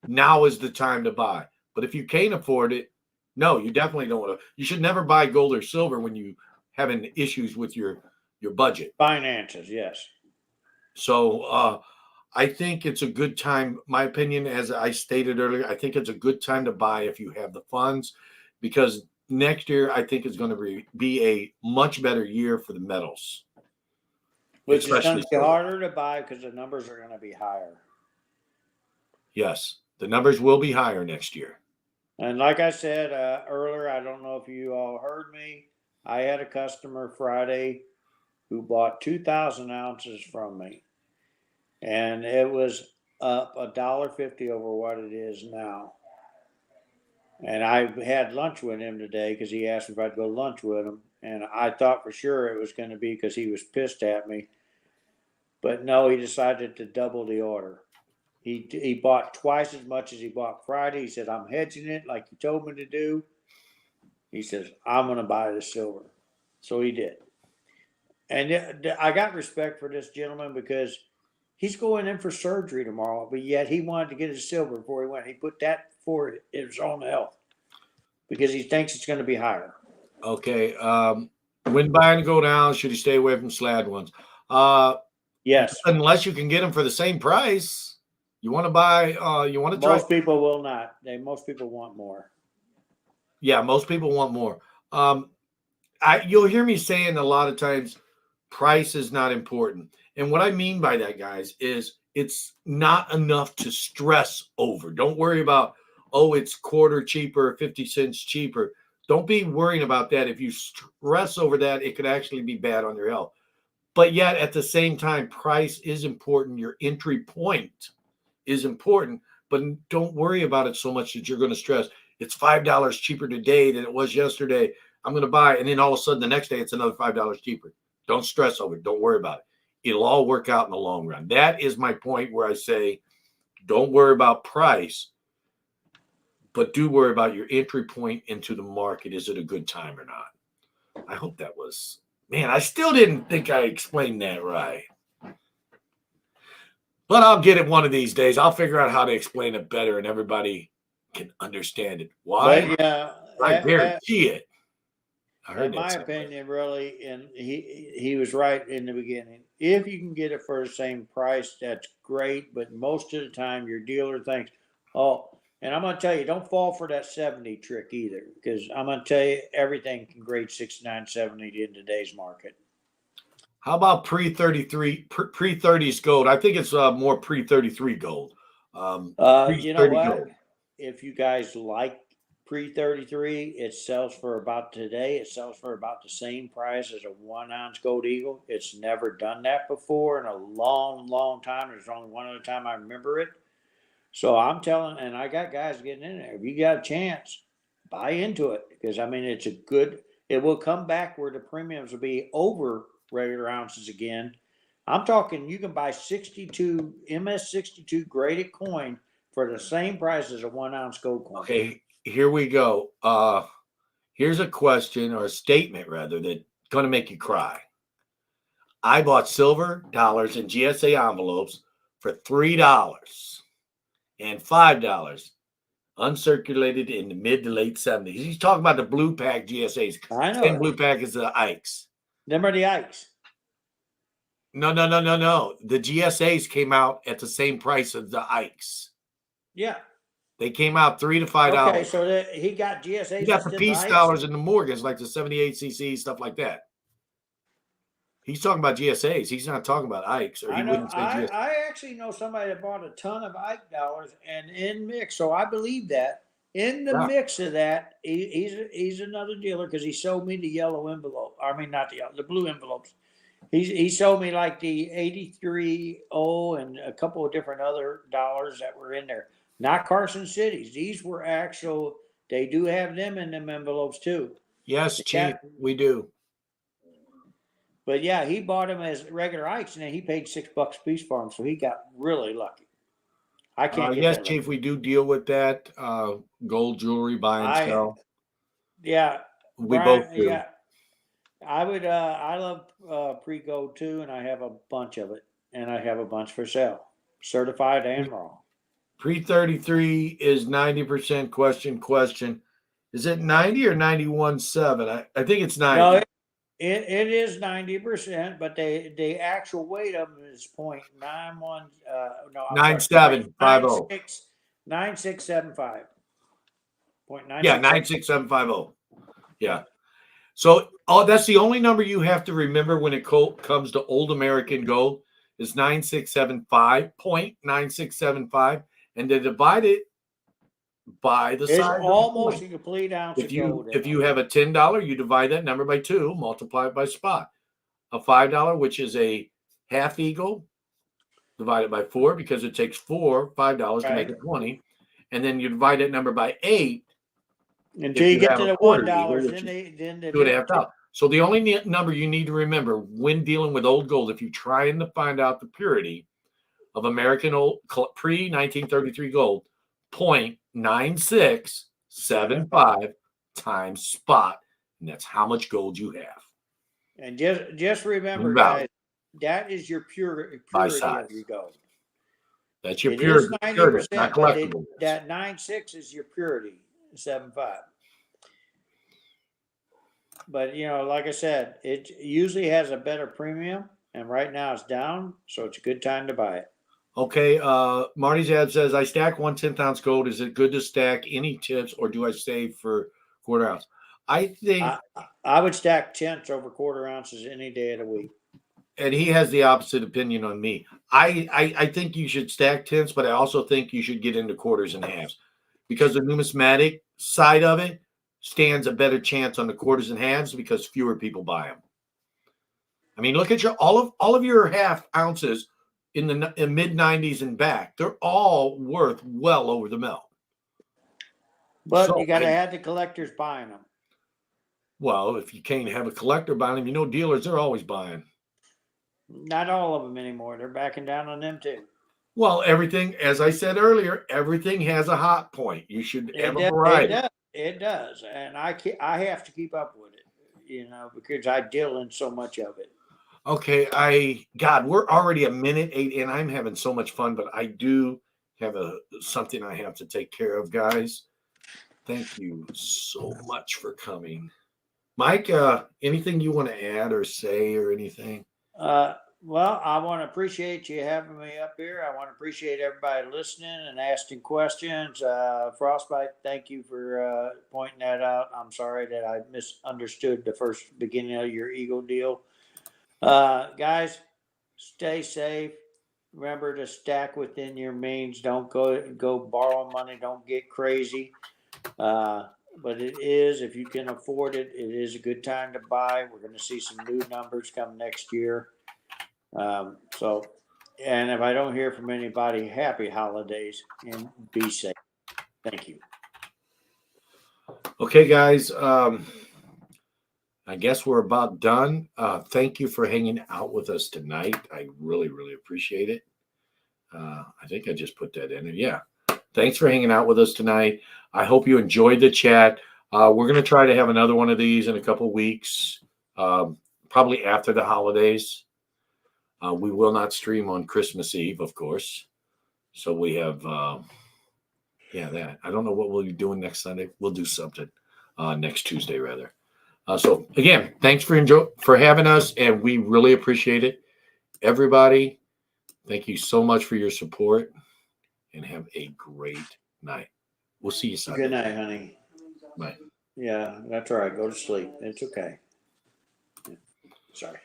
now is the time to buy. But if you can't afford it, no, you definitely don't want to. You should never buy gold or silver when you having issues with your budget. Finances, yes. So I think it's a good time. My opinion, as I stated earlier, I think it's a good time to buy if you have the funds, because next year I think is going to be a much better year for the metals. Which is going Especially to be silver. harder to buy because the numbers are going to be higher. Yes, the numbers will be higher next year. And like I said earlier, I don't know if you all heard me. I had a customer Friday who bought 2,000 ounces from me, and it was up $1.50 over what it is now. And I had lunch with him today because he asked if I'd go lunch with him, and I thought for sure it was going to be because he was pissed at me. But no, he decided to double the order. He bought twice as much as he bought Friday. He said, I'm hedging it like you told me to do. He says, I'm going to buy the silver. So he did. And I got respect for this gentleman because he's going in for surgery tomorrow, but yet he wanted to get his silver before he went. He put that for his own health because he thinks it's going to be higher. Okay. When buying to go down, should you stay away from slab ones? Yes. Unless you can get them for the same price. You want to buy, you want to try. Most people will not. Most people want more. Yeah, most people want more. You'll hear me saying a lot of times, price is not important. And what I mean by that, guys, is it's not enough to stress over. Don't worry about, oh, it's quarter cheaper, 50 cents cheaper. Don't be worrying about that. If you stress over that, it could actually be bad on your health. But yet, at the same time, price is important. Your entry point is important, but don't worry about it so much that you're going to stress. It's $5 cheaper today than it was yesterday. I'm going to buy it. And then all of a sudden the next day it's another $5 cheaper. Don't stress over it. Don't worry about it. It'll all work out in the long run. That is my point where I say, don't worry about price, but do worry about your entry point into the market. Is it a good time or not? I hope that was, man, I still didn't think I explained that right. But I'll get it one of these days. I'll figure out how to explain it better and everybody can understand it. Why? But yeah, I guarantee it. I heard in my opinion, really, and he was right in the beginning. If you can get it for the same price, that's great. But most of the time, your dealer thinks, oh, and I'm going to tell you, don't fall for that 70 trick either, because I'm going to tell you, everything can grade 69, 70 in today's market. How about pre-33, pre-30s gold? I think it's more pre-33 gold. You know what? Gold. If you guys like pre-33, it sells for about today. It sells for about the same price as a 1 ounce gold eagle. It's never done that before in a long, long time. There's only one other time I remember it. So I'm telling, and I got guys getting in there. If you got a chance, buy into it because I mean it's a good. It will come back where the premiums will be over regular ounces again. I'm talking. You can buy 62 MS62 graded coin for the same price as a 1 ounce gold coin. Okay, here we go. Here's a question or a statement rather that's going to make you cry. I bought silver dollars in GSA envelopes for $3 and $5 uncirculated in the mid to late 70s. He's talking about the blue pack GSAs. I know. Same blue pack as the Ikes. Them are the Ikes. No. The GSAs came out at the same price as the Ikes. Yeah. They came out $3 to $5. Okay, so he got GSAs. He got the peace dollars and the Morgans, like the 78cc, stuff like that. He's talking about GSAs. He's not talking about Ikes, or I he know. wouldn't say GSA. I actually know somebody that bought a ton of Ike dollars, and in mix. So I believe that in the Yeah. mix of that, he's another dealer because he sold me the yellow envelope. I mean, not the yellow, the blue envelopes. He sold me like the 83O and a couple of different other dollars that were in there. Not Carson Cities. These were actual. They do have them in them envelopes too. Yes, The Chief, cat, we do. but yeah, he bought them as regular Ikes, and then he paid $6 a piece for them, so he got really lucky. I can't get Yes, that. Chief, we do deal with that. Gold jewelry, buy and sell. Yeah, We Brian, both do. yeah, I would. I love pre-gold too, and I have a bunch of it, and I have a bunch for sale, certified and raw. Pre-33 is 90% question. Is it 90 or 91.7? I think it's 90. No, it is 90%, but the actual weight of them is 0.91. No, I'm sorry, 9750. 9675. Yeah, 96750. Yeah. So that's the only number you have to remember when it comes to old American gold is 9675.9675, and to divide it by the It's size of the almost coin. a complete ounce of gold. If you have a $10, you divide that number by 2, multiply it by spot. A $5, which is a half eagle, divide it by 4 because it takes $5 to make it 20, and then you divide that number by 8 until you get to the $1. Then the 2.5. So the only number you need to remember when dealing with old gold, if you're trying to find out the purity of American old pre-1933 gold, 0.9675 times spot, and that's how much gold you have. And just remember, guys, that is your purity of your gold. That's your It pure, is 90%, not but collectible. that 9.6 is your purity, 7.5. But like I said, it usually has a better premium, and right now it's down, so it's a good time to buy it. Okay, Marty's ad says, I stack 1/10 ounce gold. Is it good to stack any tips, or do I save for quarter ounce? I think I would stack tenths over quarter ounces any day of the week. And he has the opposite opinion on me. I think you should stack tenths, but I also think you should get into quarters and halves because the numismatic side of it stands a better chance on the quarters and halves because fewer people buy them. I mean, look at all of your half ounces in the mid 90s and back. They're all worth well over the mill. But you got to have the collectors buying them. Well, if you can't have a collector buying them, dealers are always buying. Not all of them anymore. They're backing down on them too. Well, everything, as I said earlier, everything has a hot point. You should have a variety. It does, and I have to keep up with it, because I deal in so much of it. Okay, we're already 1:08, and I'm having so much fun, but I do have something I have to take care of, guys. Thank you so much for coming. Mike, anything you want to add or say or anything? Well, I want to appreciate you having me up here. I want to appreciate everybody listening and asking questions. Frostbite, thank you for pointing that out. I'm sorry that I misunderstood the first beginning of your Eagle deal. Guys, stay safe. Remember to stack within your means. Don't go borrow money. Don't get crazy. But it is, if you can afford it, it is a good time to buy. We're going to see some new numbers come next year. And if I don't hear from anybody, happy holidays and be safe. Thank you. Okay, guys. I guess we're about done. Thank you for hanging out with us tonight. I really, really appreciate it. I think I just put that in there. Yeah. Thanks for hanging out with us tonight. I hope you enjoyed the chat. We're going to try to have another one of these in a couple of weeks, probably after the holidays. We will not stream on Christmas Eve, of course. So we have, that. I don't know what we'll be doing next Sunday. We'll do something next Tuesday, rather. So again, thanks for having us, and we really appreciate it. Everybody, thank you so much for your support, and have a great night. We'll see you Sunday. Good night, honey. Bye. Yeah, that's all right. Go to sleep. It's okay. Sorry.